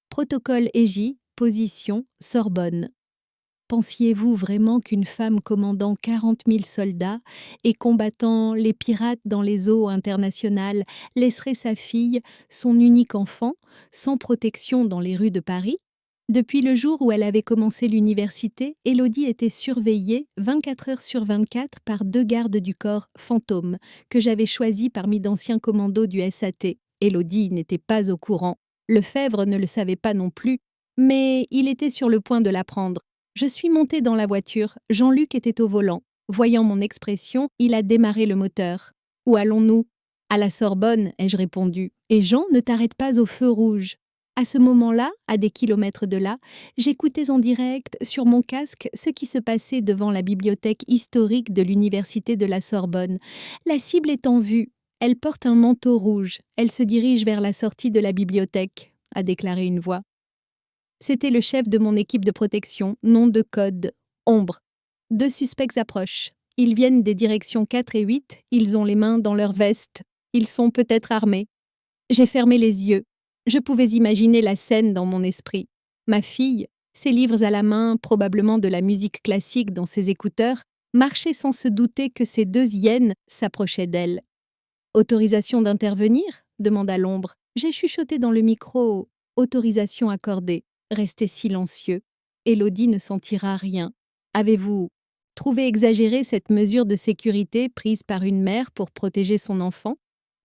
Protocole EJ, position, Sorbonne. Pensiez-vous vraiment qu'une femme commandant 40 000 soldats et combattant les pirates dans les eaux internationales laisserait sa fille, son unique enfant, sans protection dans les rues de Paris? Depuis le jour où elle avait commencé l'université, Élodie était surveillée 24 heures sur 24 par 2 gardes du corps fantômes que j'avais choisis parmi d'anciens commandos du SAT. Élodie n'était pas au courant. Lefebvre ne le savait pas non plus, mais il était sur le point de l'apprendre. Je suis montée dans la voiture, Jean-Luc était au volant. Voyant mon expression, il a démarré le moteur. « Où allons-nous » ? « À la Sorbonne, ai-je répondu. « Et Jean ne t'arrête pas au feu rouge. » À ce moment-là, à des kilomètres de là, j'écoutais en direct, sur mon casque, ce qui se passait devant la bibliothèque historique de l'université de la Sorbonne. La cible est en vue. Elle porte un manteau rouge. Elle se dirige vers la sortie de la bibliothèque, a déclaré une voix. C'était le chef de mon équipe de protection, nom de code, Ombre. 2 suspects approchent. Ils viennent des directions 4 et 8, ils ont les mains dans leurs vestes. Ils sont peut-être armés. J'ai fermé les yeux. Je pouvais imaginer la scène dans mon esprit. Ma fille, ses livres à la main, probablement de la musique classique dans ses écouteurs, marchait sans se douter que ces 2 hyènes s'approchaient d'elle. « Autorisation d'intervenir » demanda l'ombre. J'ai chuchoté dans le micro. « Autorisation accordée. » Restez silencieux. Élodie ne sentira rien. Avez-vous trouvé exagérée cette mesure de sécurité prise par une mère pour protéger son enfant?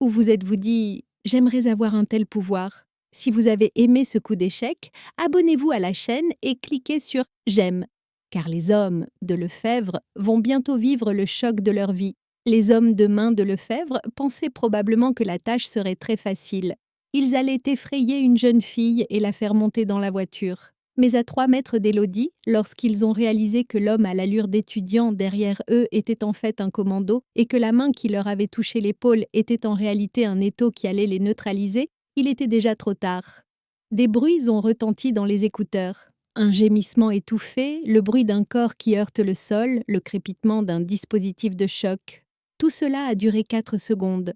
Ou vous êtes-vous dit « J'aimerais avoir un tel pouvoir ». Si vous avez aimé ce coup d'échec, abonnez-vous à la chaîne et cliquez sur « J'aime ». Car les hommes de Lefebvre vont bientôt vivre le choc de leur vie. Les hommes de main de Lefebvre pensaient probablement que la tâche serait très facile. Ils allaient effrayer une jeune fille et la faire monter dans la voiture. Mais à 3 mètres d'Élodie, lorsqu'ils ont réalisé que l'homme à l'allure d'étudiant derrière eux était en fait un commando et que la main qui leur avait touché l'épaule était en réalité un étau qui allait les neutraliser, il était déjà trop tard. Des bruits ont retenti dans les écouteurs. Un gémissement étouffé, le bruit d'un corps qui heurte le sol, le crépitement d'un dispositif de choc. Tout cela a duré 4 secondes.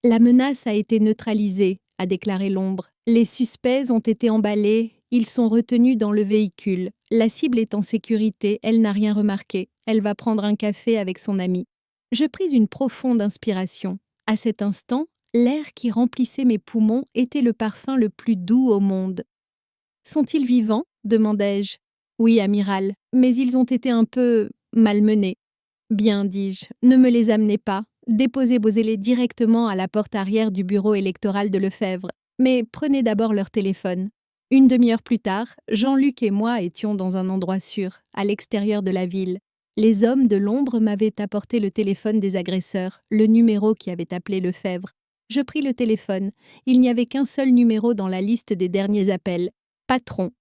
La menace a été neutralisée, a déclaré l'ombre. Les suspects ont été emballés, ils sont retenus dans le véhicule. La cible est en sécurité, elle n'a rien remarqué. Elle va prendre un café avec son ami. Je pris une profonde inspiration. À cet instant, l'air qui remplissait mes poumons était le parfum le plus doux au monde. Sont-ils vivants ? Demandai-je. Oui, amiral, mais ils ont été un peu malmenés. Bien, dis-je, ne me les amenez pas. Déposez-les directement à la porte arrière du bureau électoral de Lefebvre. Mais prenez d'abord leur téléphone. Une demi-heure plus tard, Jean-Luc et moi étions dans un endroit sûr, à l'extérieur de la ville. Les hommes de l'ombre m'avaient apporté le téléphone des agresseurs, le numéro qui avait appelé Lefebvre. Je pris le téléphone. Il n'y avait qu'un seul numéro dans la liste des derniers appels. Patron.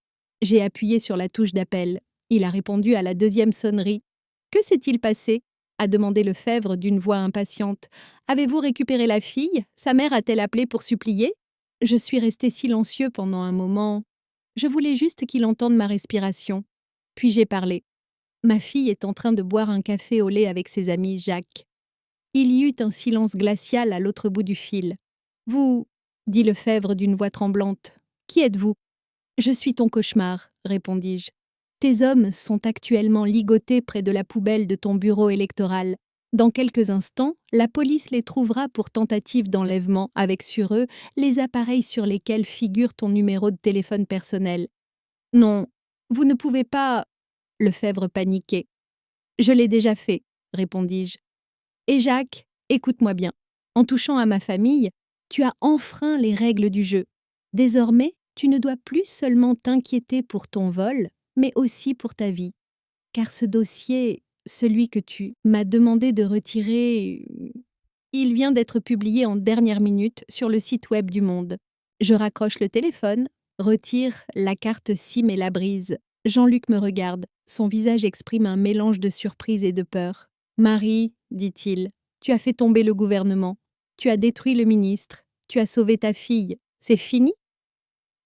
J'ai appuyé sur la touche d'appel. Il a répondu à la deuxième sonnerie. Que s'est-il passé ? A demandé Lefebvre d'une voix impatiente. Avez-vous récupéré la fille ? Sa mère a-t-elle appelé pour supplier ? Je suis resté silencieux pendant un moment. Je voulais juste qu'il entende ma respiration. Puis j'ai parlé. Ma fille est en train de boire un café au lait avec ses amis Jacques. Il y eut un silence glacial à l'autre bout du fil. Vous, dit Lefebvre d'une voix tremblante. Qui êtes-vous ? Je suis ton cauchemar, répondis-je. Tes hommes sont actuellement ligotés près de la poubelle de ton bureau électoral. Dans quelques instants, la police les trouvera pour tentative d'enlèvement avec sur eux les appareils sur lesquels figure ton numéro de téléphone personnel. Non, vous ne pouvez pas... Lefebvre paniquait. Je l'ai déjà fait, répondis-je. Et Jacques, écoute-moi bien. En touchant à ma famille, tu as enfreint les règles du jeu. Désormais, tu ne dois plus seulement t'inquiéter pour ton vol, mais aussi pour ta vie. Car ce dossier, celui que tu m'as demandé de retirer, il vient d'être publié en dernière minute sur le site web du Monde. Je raccroche le téléphone, retire la carte SIM et la brise. Jean-Luc me regarde. Son visage exprime un mélange de surprise et de peur. « Marie, dit-il, tu as fait tomber le gouvernement. Tu as détruit le ministre. Tu as sauvé ta fille. C'est fini ?»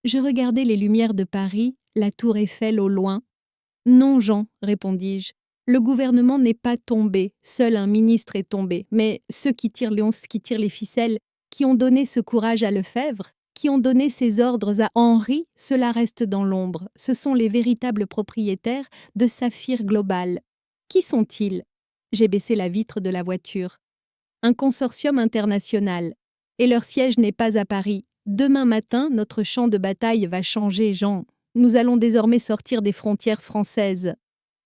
Je regardai les lumières de Paris, la tour Eiffel au loin. « Non, Jean, répondis-je. Le gouvernement n'est pas tombé, seul un ministre est tombé, mais ceux qui tirent les ficelles, qui ont donné ce courage à Lefebvre, qui ont donné ces ordres à Henri, cela reste dans l'ombre. Ce sont les véritables propriétaires de Saphir Global. Qui sont-ils ? J'ai baissé la vitre de la voiture. Un consortium international. Et leur siège n'est pas à Paris. Demain matin, notre champ de bataille va changer, Jean. Nous allons désormais sortir des frontières françaises.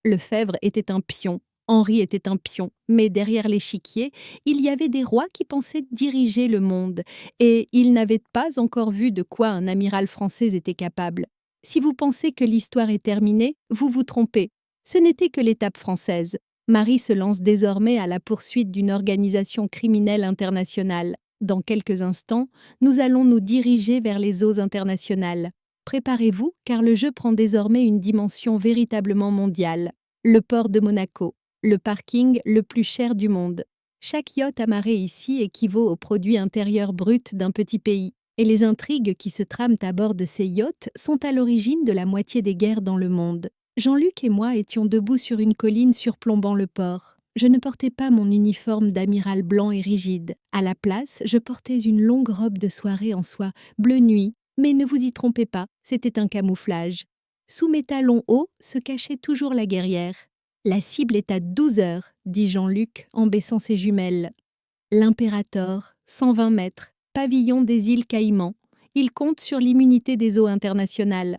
Lefebvre était un pion, Henri était un pion, mais derrière l'échiquier, il y avait des rois qui pensaient diriger le monde, et ils n'avaient pas encore vu de quoi un amiral français était capable. Si vous pensez que l'histoire est terminée, vous vous trompez. Ce n'était que l'étape française. Marie se lance désormais à la poursuite d'une organisation criminelle internationale. Dans quelques instants, nous allons nous diriger vers les eaux internationales. Préparez-vous, car le jeu prend désormais une dimension véritablement mondiale. Le port de Monaco, le parking le plus cher du monde. Chaque yacht amarré ici équivaut au produit intérieur brut d'un petit pays. Et les intrigues qui se trament à bord de ces yachts sont à l'origine de la moitié des guerres dans le monde. Jean-Luc et moi étions debout sur une colline surplombant le port. Je ne portais pas mon uniforme d'amiral blanc et rigide. À la place, je portais une longue robe de soirée en soie bleu nuit. Mais ne vous y trompez pas, c'était un camouflage. Sous mes talons hauts se cachait toujours la guerrière. La cible est à 12 heures, dit Jean-Luc en baissant ses jumelles. L'Impérator, 120 mètres, pavillon des îles Caïmans. Il compte sur l'immunité des eaux internationales.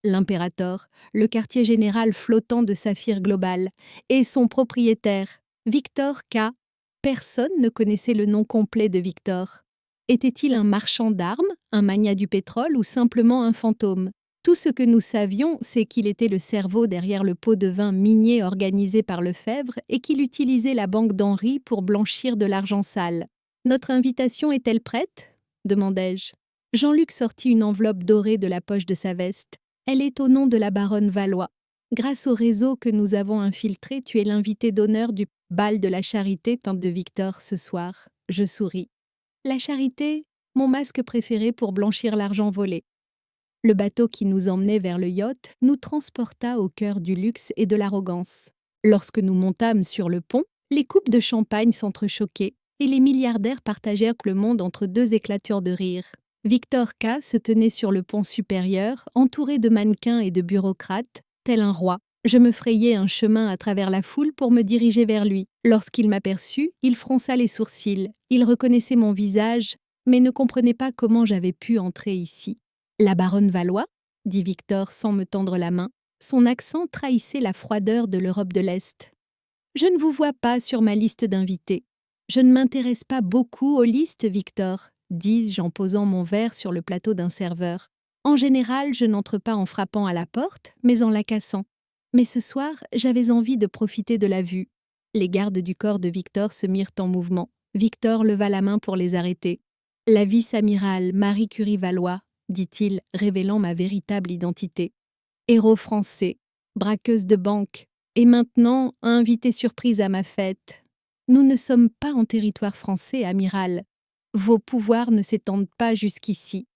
L'Impérator, le quartier général flottant de Saphir Global, et son propriétaire, Victor K. Personne ne connaissait le nom complet de Victor. Était-il un marchand d'armes, un magnat du pétrole ou simplement un fantôme ? Tout ce que nous savions, c'est qu'il était le cerveau derrière le pot de vin minier organisé par Lefebvre et qu'il utilisait la banque d'Henri pour blanchir de l'argent sale. « Notre invitation est-elle prête ?» demandai-je. Jean-Luc sortit une enveloppe dorée de la poche de sa veste. Elle est au nom de la baronne Valois. Grâce au réseau que nous avons infiltré, tu es l'invité d'honneur du bal de la charité, tante de Victor, ce soir. Je souris. La charité, mon masque préféré pour blanchir l'argent volé. Le bateau qui nous emmenait vers le yacht nous transporta au cœur du luxe et de l'arrogance. Lorsque nous montâmes sur le pont, les coupes de champagne s'entrechoquaient et les milliardaires partagèrent le monde entre deux éclatures de rire. Victor K. se tenait sur le pont supérieur, entouré de mannequins et de bureaucrates, tel un roi. Je me frayais un chemin à travers la foule pour me diriger vers lui. Lorsqu'il m'aperçut, il fronça les sourcils. Il reconnaissait mon visage, mais ne comprenait pas comment j'avais pu entrer ici. La baronne Valois, dit Victor sans me tendre la main. Son accent trahissait la froideur de l'Europe de l'Est. Je ne vous vois pas sur ma liste d'invités. Je ne m'intéresse pas beaucoup aux listes, Victor, dis-je en posant mon verre sur le plateau d'un serveur. En général, je n'entre pas en frappant à la porte, mais en la cassant. Mais ce soir, j'avais envie de profiter de la vue. Les gardes du corps de Victor se mirent en mouvement. Victor leva la main pour les arrêter. La vice-amirale Marie Curie Valois, dit-il, révélant ma véritable identité. Héros français, braqueuse de banque, et maintenant invité surprise à ma fête. Nous ne sommes pas en territoire français, amiral. Vos pouvoirs ne s'étendent pas jusqu'ici.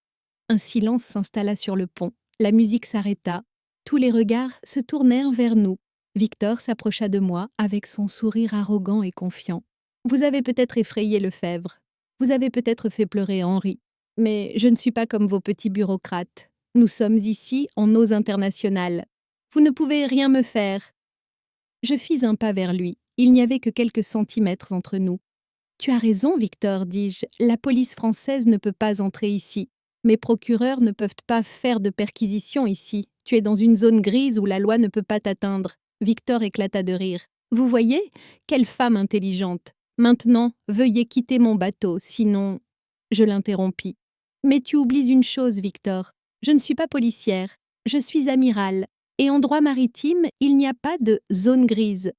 Un silence s'installa sur le pont. La musique s'arrêta. Tous les regards se tournèrent vers nous. Victor s'approcha de moi avec son sourire arrogant et confiant. Vous avez peut-être effrayé Lefebvre. Vous avez peut-être fait pleurer Henri. Mais je ne suis pas comme vos petits bureaucrates. Nous sommes ici en eaux internationales. Vous ne pouvez rien me faire. Je fis un pas vers lui. Il n'y avait que quelques centimètres entre nous. Tu as raison, Victor, dis-je. La police française ne peut pas entrer ici. Mes procureurs ne peuvent pas faire de perquisition ici. Tu es dans une zone grise où la loi ne peut pas t'atteindre. Victor éclata de rire. Vous voyez? Quelle femme intelligente. Maintenant, veuillez quitter mon bateau, sinon... Je l'interrompis. Mais tu oublies une chose, Victor. Je ne suis pas policière. Je suis amiral. Et en droit maritime, il n'y a pas de zone grise.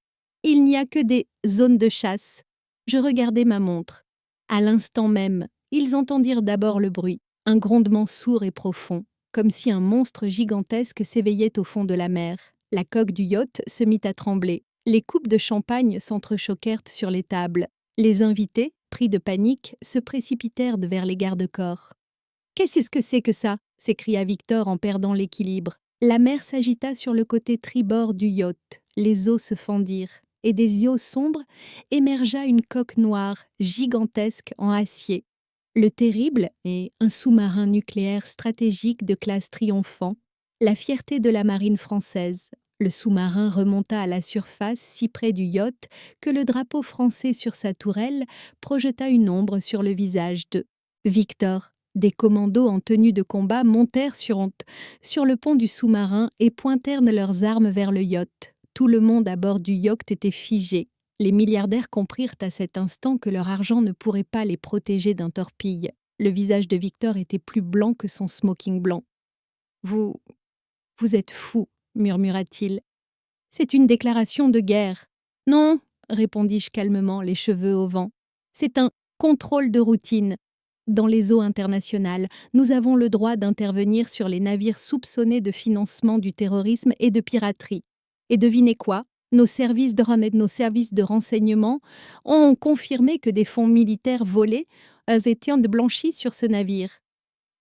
Il n'y a que des zones de chasse. Je regardai ma montre. À l'instant même, ils entendirent d'abord le bruit, un grondement sourd et profond, comme si un monstre gigantesque s'éveillait au fond de la mer. La coque du yacht se mit à trembler. Les coupes de champagne s'entrechoquèrent sur les tables. Les invités, pris de panique, se précipitèrent vers les garde-corps. « Qu'est-ce que c'est que ça ?» s'écria Victor en perdant l'équilibre. La mer s'agita sur le côté tribord du yacht. Les eaux se fendirent, et des eaux sombres émergea une coque noire, gigantesque en acier. Le Terrible est un sous-marin nucléaire stratégique de classe triomphant, la fierté de la marine française. Le sous-marin remonta à la surface si près du yacht que le drapeau français sur sa tourelle projeta une ombre sur le visage de Victor. Des commandos en tenue de combat montèrent sur le pont du sous-marin et pointèrent leurs armes vers le yacht. Tout le monde à bord du yacht était figé. Les milliardaires comprirent à cet instant que leur argent ne pourrait pas les protéger d'un torpille. Le visage de Victor était plus blanc que son smoking blanc. « Vous êtes fou », murmura-t-il. « C'est une déclaration de guerre. »« Non, » répondis-je calmement, les cheveux au vent. « C'est un contrôle de routine. Dans les eaux internationales, nous avons le droit d'intervenir sur les navires soupçonnés de financement du terrorisme et de piraterie. Et devinez quoi? Nos services de renseignement ont confirmé que des fonds militaires volés étaient blanchis sur ce navire. »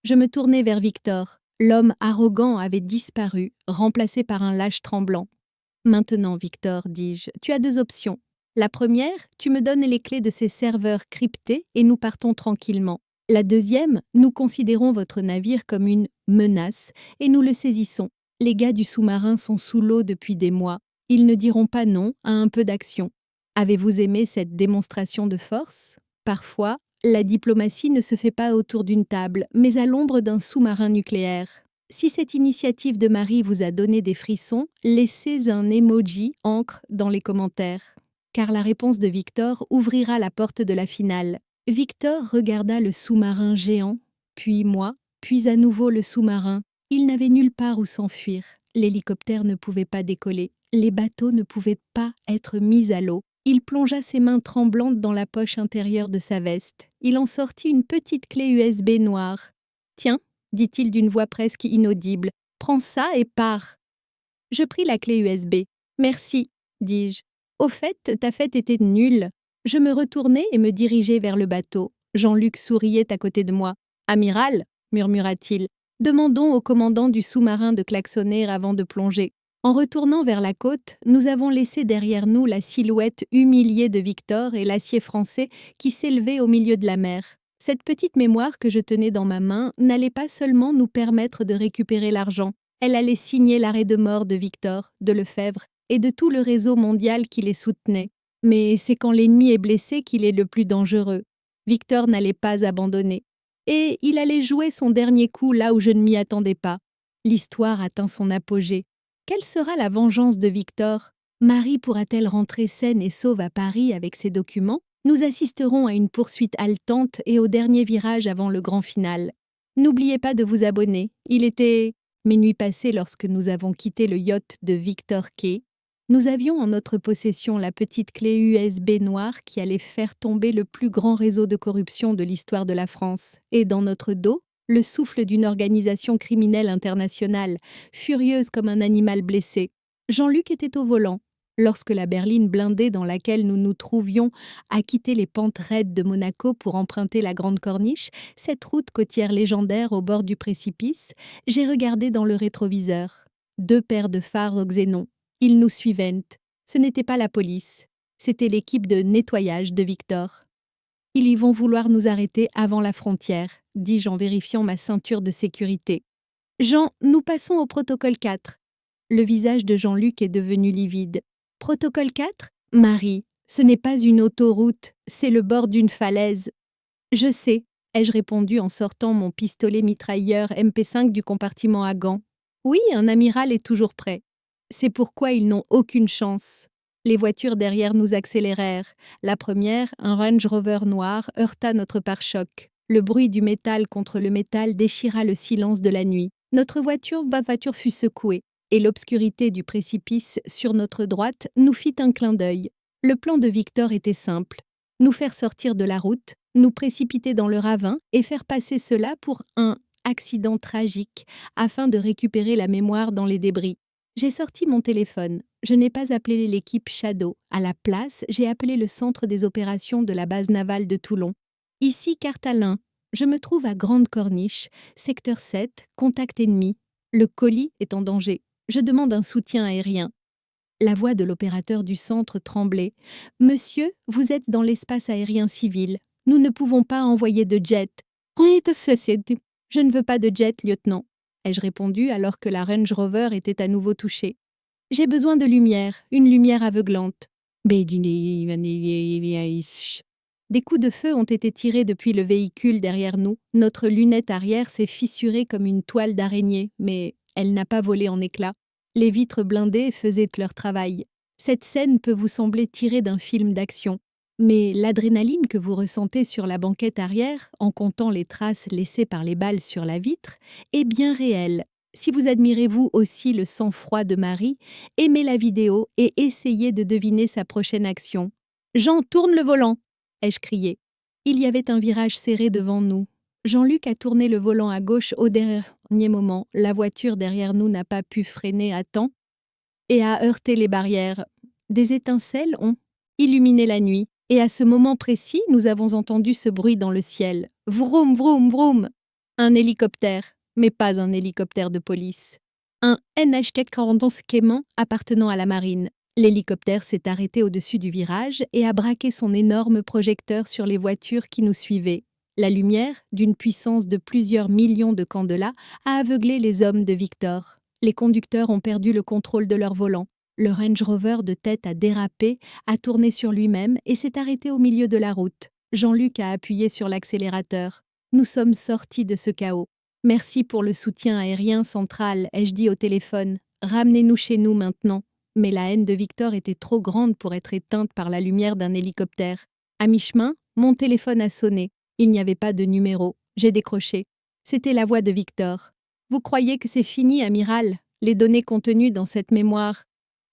Je me tournai vers Victor. L'homme arrogant avait disparu, remplacé par un lâche tremblant. « Maintenant, Victor, dis-je, tu as deux options. La première, tu me donnes les clés de ces serveurs cryptés et nous partons tranquillement. La deuxième, nous considérons votre navire comme une menace et nous le saisissons. Les gars du sous-marin sont sous l'eau depuis des mois. Ils ne diront pas non à un peu d'action. Avez-vous aimé cette démonstration de force? Parfois, la diplomatie ne se fait pas autour d'une table, mais à l'ombre d'un sous-marin nucléaire. Si cette initiative de Marie vous a donné des frissons, laissez un emoji encre dans les commentaires. Car la réponse de Victor ouvrira la porte de la finale. Victor regarda le sous-marin géant, puis moi, puis à nouveau le sous-marin. Il n'avait nulle part où s'enfuir. L'hélicoptère ne pouvait pas décoller. Les bateaux ne pouvaient pas être mis à l'eau. Il plongea ses mains tremblantes dans la poche intérieure de sa veste. Il en sortit une petite clé USB noire. « Tiens », dit-il d'une voix presque inaudible, « Prends ça et pars. Je pris la clé USB. Merci, dis-je. Au fait, ta fête était nulle. Je me retournai et me dirigeai vers le bateau. Jean-Luc souriait à côté de moi. Amiral, murmura-t-il, demandons au commandant du sous-marin de klaxonner avant de plonger. En retournant vers la côte, nous avons laissé derrière nous la silhouette humiliée de Victor et l'acier français qui s'élevait au milieu de la mer. Cette petite mémoire que je tenais dans ma main n'allait pas seulement nous permettre de récupérer l'argent, elle allait signer l'arrêt de mort de Victor, de Lefebvre et de tout le réseau mondial qui les soutenait. Mais c'est quand l'ennemi est blessé qu'il est le plus dangereux. Victor n'allait pas abandonner. Et il allait jouer son dernier coup là où je ne m'y attendais pas. L'histoire atteint son apogée. Quelle sera la vengeance de Victor? Marie pourra-t-elle rentrer saine et sauve à Paris avec ses documents? Nous assisterons à une poursuite haletante et au dernier virage avant le grand final. N'oubliez pas de vous abonner. Il était minuit passé lorsque nous avons quitté le yacht de Victor Key. Nous avions en notre possession la petite clé USB noire qui allait faire tomber le plus grand réseau de corruption de l'histoire de la France. Et dans notre dos, le souffle d'une organisation criminelle internationale, furieuse comme un animal blessé. Jean-Luc était au volant. Lorsque la berline blindée dans laquelle nous nous trouvions a quitté les pentes raides de Monaco pour emprunter la Grande Corniche, cette route côtière légendaire au bord du précipice, j'ai regardé dans le rétroviseur. 2 paires de phares au xénon. Ils nous suivaient. Ce n'était pas la police. C'était l'équipe de nettoyage de Victor. Ils y vont vouloir nous arrêter avant la frontière, dis-je en vérifiant ma ceinture de sécurité. Jean, nous passons au protocole 4. Le visage de Jean-Luc est devenu livide. Protocole 4? Marie, ce n'est pas une autoroute, c'est le bord d'une falaise. Je sais, ai-je répondu en sortant mon pistolet mitrailleur MP5 du compartiment à gants. Oui, un amiral est toujours prêt. C'est pourquoi ils n'ont aucune chance. Les voitures derrière nous accélérèrent. La première, un Range Rover noir, heurta notre pare-choc. Le bruit du métal contre le métal déchira le silence de la nuit. Notre voiture fut secouée, et l'obscurité du précipice sur notre droite nous fit un clin d'œil. Le plan de Victor était simple. Nous faire sortir de la route, nous précipiter dans le ravin et faire passer cela pour un accident tragique afin de récupérer la mémoire dans les débris. J'ai sorti mon téléphone. Je n'ai pas appelé l'équipe Shadow. À la place, j'ai appelé le centre des opérations de la base navale de Toulon. Ici Cartalin. Je me trouve à Grande Corniche, secteur 7, contact ennemi. Le colis est en danger. Je demande un soutien aérien. La voix de l'opérateur du centre tremblait. « Monsieur, vous êtes dans l'espace aérien civil. Nous ne pouvons pas envoyer de jet. »« Je ne veux pas de jet, lieutenant. » ai-je répondu alors que la Range Rover était à nouveau touchée. « J'ai besoin de lumière, une lumière aveuglante. » Des coups de feu ont été tirés depuis le véhicule derrière nous. Notre lunette arrière s'est fissurée comme une toile d'araignée, mais elle n'a pas volé en éclats. Les vitres blindées faisaient leur travail. Cette scène peut vous sembler tirée d'un film d'action. Mais l'adrénaline que vous ressentez sur la banquette arrière, en comptant les traces laissées par les balles sur la vitre, est bien réelle. Si vous admirez vous aussi le sang-froid de Marie, aimez la vidéo et essayez de deviner sa prochaine action. « Jean, tourne le volant !» ai-je crié. Il y avait un virage serré devant nous. Jean-Luc a tourné le volant à gauche au dernier moment. La voiture derrière nous n'a pas pu freiner à temps et a heurté les barrières. Des étincelles ont illuminé la nuit. Et à ce moment précis, nous avons entendu ce bruit dans le ciel. Vroom, vroom, vroom. Un hélicoptère, mais pas un hélicoptère de police. Un NH-441 Cayman appartenant à la marine. L'hélicoptère s'est arrêté au-dessus du virage et a braqué son énorme projecteur sur les voitures qui nous suivaient. La lumière, d'une puissance de plusieurs millions de candela, a aveuglé les hommes de Victor. Les conducteurs ont perdu le contrôle de leur volant. Le Range Rover de tête a dérapé, a tourné sur lui-même et s'est arrêté au milieu de la route. Jean-Luc a appuyé sur l'accélérateur. Nous sommes sortis de ce chaos. Merci pour le soutien aérien central, ai-je dit au téléphone. Ramenez-nous chez nous maintenant. Mais la haine de Victor était trop grande pour être éteinte par la lumière d'un hélicoptère. À mi-chemin, mon téléphone a sonné. Il n'y avait pas de numéro. J'ai décroché. C'était la voix de Victor. « Vous croyez que c'est fini, amiral? Les données contenues dans cette mémoire,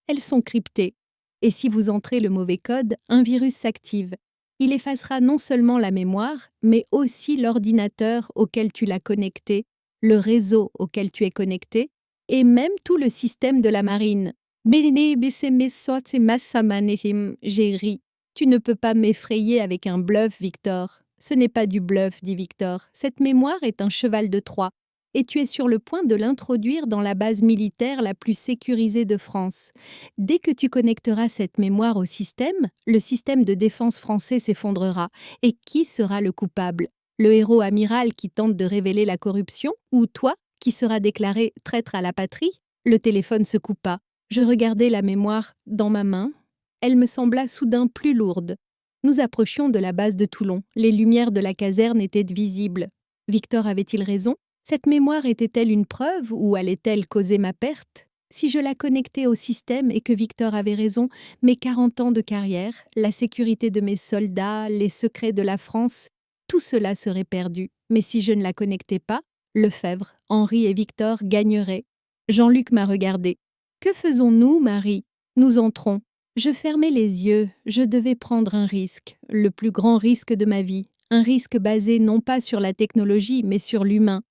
elles sont cryptées. Et si vous entrez le mauvais code, un virus s'active. Il effacera non seulement la mémoire, mais aussi l'ordinateur auquel tu l'as connecté, le réseau auquel tu es connecté, et même tout le système de la marine. Bene beseme soate massamanesim, j'ai ri. Tu ne peux pas m'effrayer avec un bluff, Victor. Ce n'est pas du bluff, dit Victor. Cette mémoire est un cheval de Troie. Et tu es sur le point de l'introduire dans la base militaire la plus sécurisée de France. Dès que tu connecteras cette mémoire au système, le système de défense français s'effondrera. Et qui sera le coupable? Le héros amiral qui tente de révéler la corruption? Ou toi, qui seras déclaré traître à la patrie? Le téléphone se coupa. Je regardai la mémoire dans ma main. Elle me sembla soudain plus lourde. Nous approchions de la base de Toulon. Les lumières de la caserne étaient visibles. Victor avait-il raison? Cette mémoire était-elle une preuve ou allait-elle causer ma perte? Si je la connectais au système et que Victor avait raison, mes 40 ans de carrière, la sécurité de mes soldats, les secrets de la France, tout cela serait perdu. Mais si je ne la connectais pas, Lefebvre, Henri et Victor gagneraient. Jean-Luc m'a regardé. Que faisons-nous, Marie? Nous entrons. Je fermai les yeux. Je devais prendre un risque, le plus grand risque de ma vie. Un risque basé non pas sur la technologie, mais sur l'humain.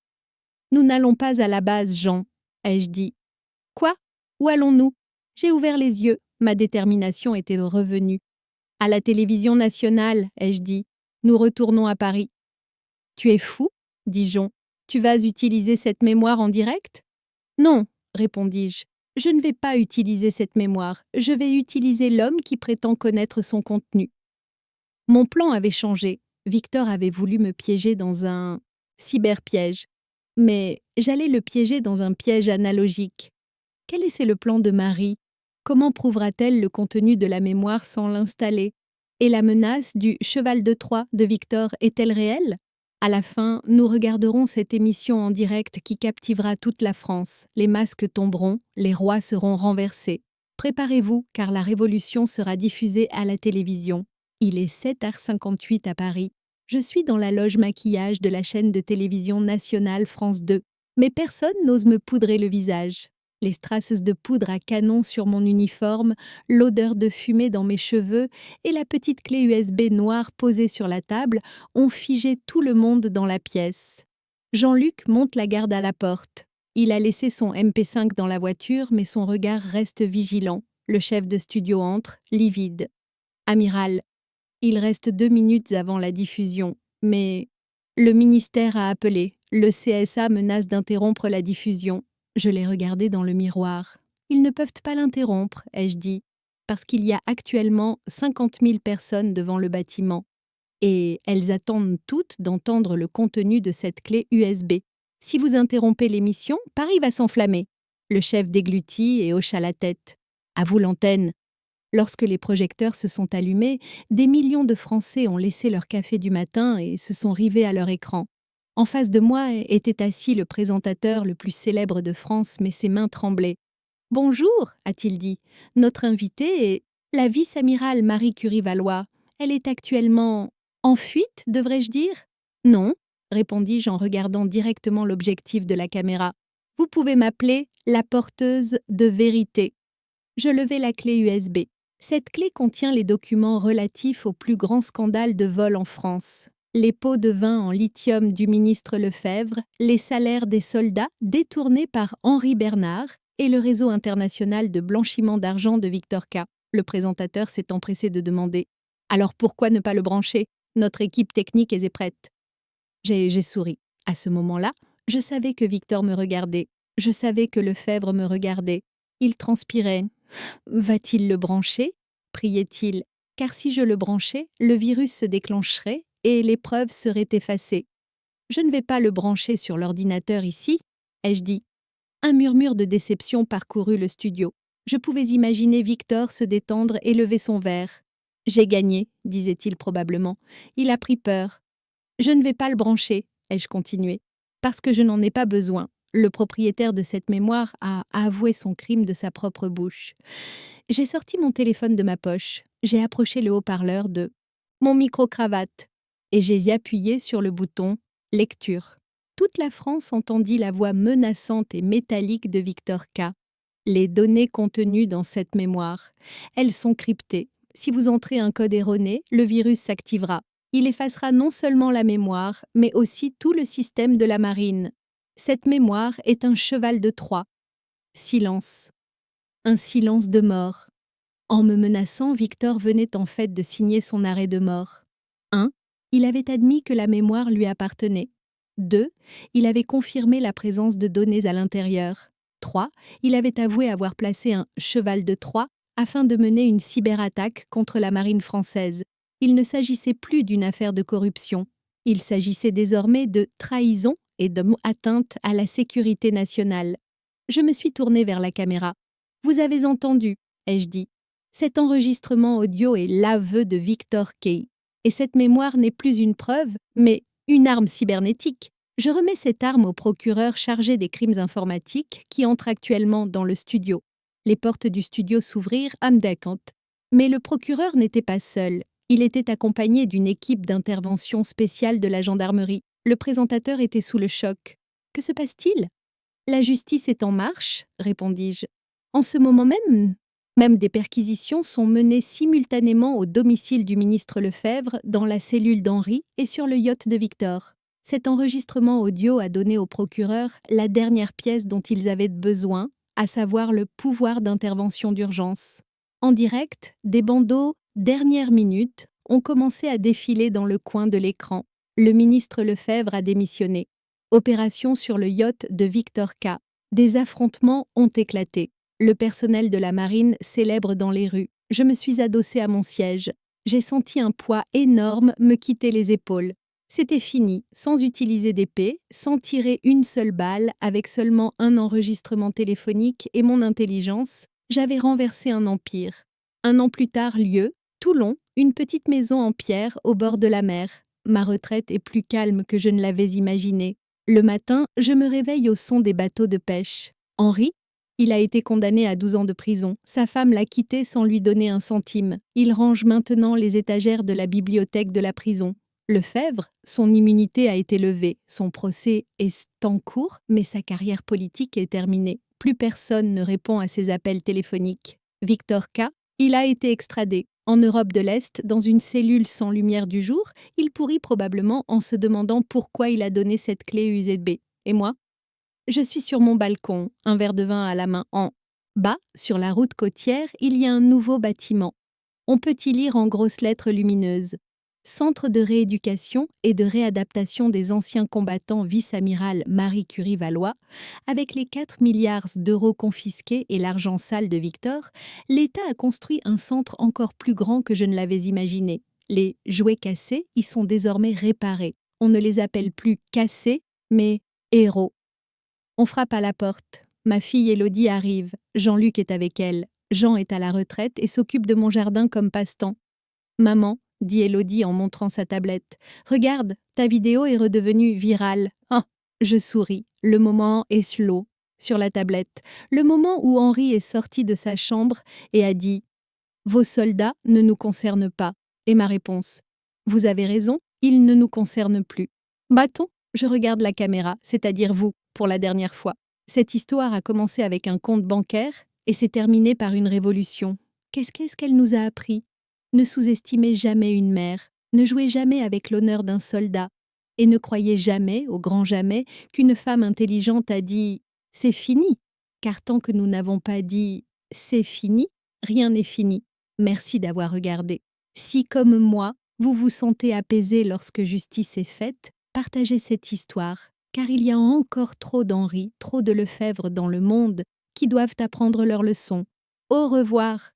Nous n'allons pas à la base, Jean, ai-je dit. Quoi? Où allons-nous? J'ai ouvert les yeux. Ma détermination était revenue. À la télévision nationale, ai-je dit. Nous retournons à Paris. Tu es fou, dit Jean. Tu vas utiliser cette mémoire en direct? Non, répondis-je. Je ne vais pas utiliser cette mémoire. Je vais utiliser l'homme qui prétend connaître son contenu. Mon plan avait changé. Victor avait voulu me piéger dans un cyberpiège. Mais j'allais le piéger dans un piège analogique. Quel est le plan de Marie? Comment prouvera-t-elle le contenu de la mémoire sans l'installer? Et la menace du cheval de Troie de Victor est-elle réelle? À la fin, nous regarderons cette émission en direct qui captivera toute la France. Les masques tomberont, les rois seront renversés. Préparez-vous, car la révolution sera diffusée à la télévision. Il est 7h58 à Paris. Je suis dans la loge maquillage de la chaîne de télévision nationale France 2. Mais personne n'ose me poudrer le visage. Les strass de poudre à canon sur mon uniforme, l'odeur de fumée dans mes cheveux et la petite clé USB noire posée sur la table ont figé tout le monde dans la pièce. Jean-Luc monte la garde à la porte. Il a laissé son MP5 dans la voiture, mais son regard reste vigilant. Le chef de studio entre, livide. Amiral, il reste 2 minutes avant la diffusion, mais le ministère a appelé. Le CSA menace d'interrompre la diffusion. Je l'ai regardé dans le miroir. Ils ne peuvent pas l'interrompre, ai-je dit, parce qu'il y a actuellement 50 000 personnes devant le bâtiment. Et elles attendent toutes d'entendre le contenu de cette clé USB. Si vous interrompez l'émission, Paris va s'enflammer. Le chef déglutit et hocha la tête. À vous l'antenne. Lorsque les projecteurs se sont allumés, des millions de Français ont laissé leur café du matin et se sont rivés à leur écran. En face de moi était assis le présentateur le plus célèbre de France, mais ses mains tremblaient. « Bonjour, a-t-il dit. Notre invitée est la vice-amirale Marie Curie-Valois. Elle est actuellement en fuite, devrais-je dire? Non, répondis-je en regardant directement l'objectif de la caméra. Vous pouvez m'appeler la porteuse de vérité. Je levai la clé USB. Cette clé contient les documents relatifs au plus grand scandale de vol en France. Les pots de vin en lithium du ministre Lefebvre, les salaires des soldats détournés par Henri Bernard et le réseau international de blanchiment d'argent de Victor K. Le présentateur s'est empressé de demander « Alors pourquoi ne pas le brancher? Notre équipe technique est prête. » J'ai souri. À ce moment-là, je savais que Victor me regardait. Je savais que Lefebvre me regardait. Il transpirait. « Va-t-il le brancher ?» priait-il. Car si je le branchais, le virus se déclencherait et les preuves seraient effacées. Je ne vais pas le brancher sur l'ordinateur ici, ai-je dit. Un murmure de déception parcourut le studio. Je pouvais imaginer Victor se détendre et lever son verre. « J'ai gagné, disait-il probablement. Il a pris peur. Je ne vais pas le brancher, ai-je continué, parce que je n'en ai pas besoin. Le propriétaire de cette mémoire a avoué son crime de sa propre bouche. J'ai sorti mon téléphone de ma poche. J'ai approché le haut-parleur de mon micro-cravate et j'ai appuyé sur le bouton « Lecture ». Toute la France entendit la voix menaçante et métallique de Victor K. Les données contenues dans cette mémoire. Elles sont cryptées. Si vous entrez un code erroné, le virus s'activera. Il effacera non seulement la mémoire, mais aussi tout le système de la marine. Cette mémoire est un cheval de Troie. Silence. Un silence de mort. En me menaçant, Victor venait en fait de signer son arrêt de mort. 1. Il avait admis que la mémoire lui appartenait. 2. Il avait confirmé la présence de données à l'intérieur. 3. Il avait avoué avoir placé un cheval de Troie afin de mener une cyberattaque contre la marine française. Il ne s'agissait plus d'une affaire de corruption. Il s'agissait désormais de trahison et d'atteinte à la sécurité nationale. Je me suis tournée vers la caméra. « Vous avez entendu », ai-je dit. Cet enregistrement audio est l'aveu de Victor Kay. Et cette mémoire n'est plus une preuve, mais une arme cybernétique. Je remets cette arme au procureur chargé des crimes informatiques qui entre actuellement dans le studio. Les portes du studio s'ouvrirent à m'décante. Mais le procureur n'était pas seul. Il était accompagné d'une équipe d'intervention spéciale de la gendarmerie. Le présentateur était sous le choc. « Que se passe-t-il » ? « La justice est en marche, répondis-je. En ce moment même des perquisitions sont menées simultanément au domicile du ministre Lefebvre, dans la cellule d'Henri et sur le yacht de Victor. Cet enregistrement audio a donné au procureur la dernière pièce dont ils avaient besoin, à savoir le pouvoir d'intervention d'urgence. En direct, des bandeaux « dernière minute » ont commencé à défiler dans le coin de l'écran. Le ministre Lefebvre a démissionné. Opération sur le yacht de Victor K. Des affrontements ont éclaté. Le personnel de la marine célèbre dans les rues. Je me suis adossée à mon siège. J'ai senti un poids énorme me quitter les épaules. C'était fini, sans utiliser d'épée, sans tirer une seule balle, avec seulement un enregistrement téléphonique et mon intelligence, j'avais renversé un empire. 1 an plus tard, lieu, Toulon, une petite maison en pierre au bord de la mer. Ma retraite est plus calme que je ne l'avais imaginé. Le matin, je me réveille au son des bateaux de pêche. Henri, il a été condamné à 12 ans de prison. Sa femme l'a quitté sans lui donner un centime. Il range maintenant les étagères de la bibliothèque de la prison. Lefebvre, son immunité a été levée. Son procès est en cours, mais sa carrière politique est terminée. Plus personne ne répond à ses appels téléphoniques. Victor K., il a été extradé. En Europe de l'Est, dans une cellule sans lumière du jour, il pourrit probablement en se demandant pourquoi il a donné cette clé USB. Et moi ? Je suis sur mon balcon, un verre de vin à la main. En bas, sur la route côtière, il y a un nouveau bâtiment. On peut y lire en grosses lettres lumineuses. Centre de rééducation et de réadaptation des anciens combattants vice-amiral Marie Curie-Valois, avec les 4 milliards d'euros confisqués et l'argent sale de Victor, l'État a construit un centre encore plus grand que je ne l'avais imaginé. Les jouets cassés y sont désormais réparés. On ne les appelle plus cassés, mais héros. On frappe à la porte. Ma fille Élodie arrive. Jean-Luc est avec elle. Jean est à la retraite et s'occupe de mon jardin comme passe-temps. « Maman », dit Élodie en montrant sa tablette, « regarde, ta vidéo est redevenue virale. » Ah, je souris. Le moment est slow, sur la tablette. Le moment où Henri est sorti de sa chambre et a dit « Vos soldats ne nous concernent pas. » Et ma réponse « Vous avez raison, ils ne nous concernent plus. » Bâton, je regarde la caméra, c'est-à-dire vous, pour la dernière fois. Cette histoire a commencé avec un compte bancaire et s'est terminée par une révolution. Qu'est-ce qu'elle nous a appris ? Ne sous-estimez jamais une mère, ne jouez jamais avec l'honneur d'un soldat, et ne croyez jamais, au grand jamais, qu'une femme intelligente a dit « c'est fini », car tant que nous n'avons pas dit « c'est fini », rien n'est fini. Merci d'avoir regardé. Si, comme moi, vous vous sentez apaisé lorsque justice est faite, partagez cette histoire, car il y a encore trop d'Henri, trop de Lefebvre dans le monde qui doivent apprendre leur leçon. Au revoir.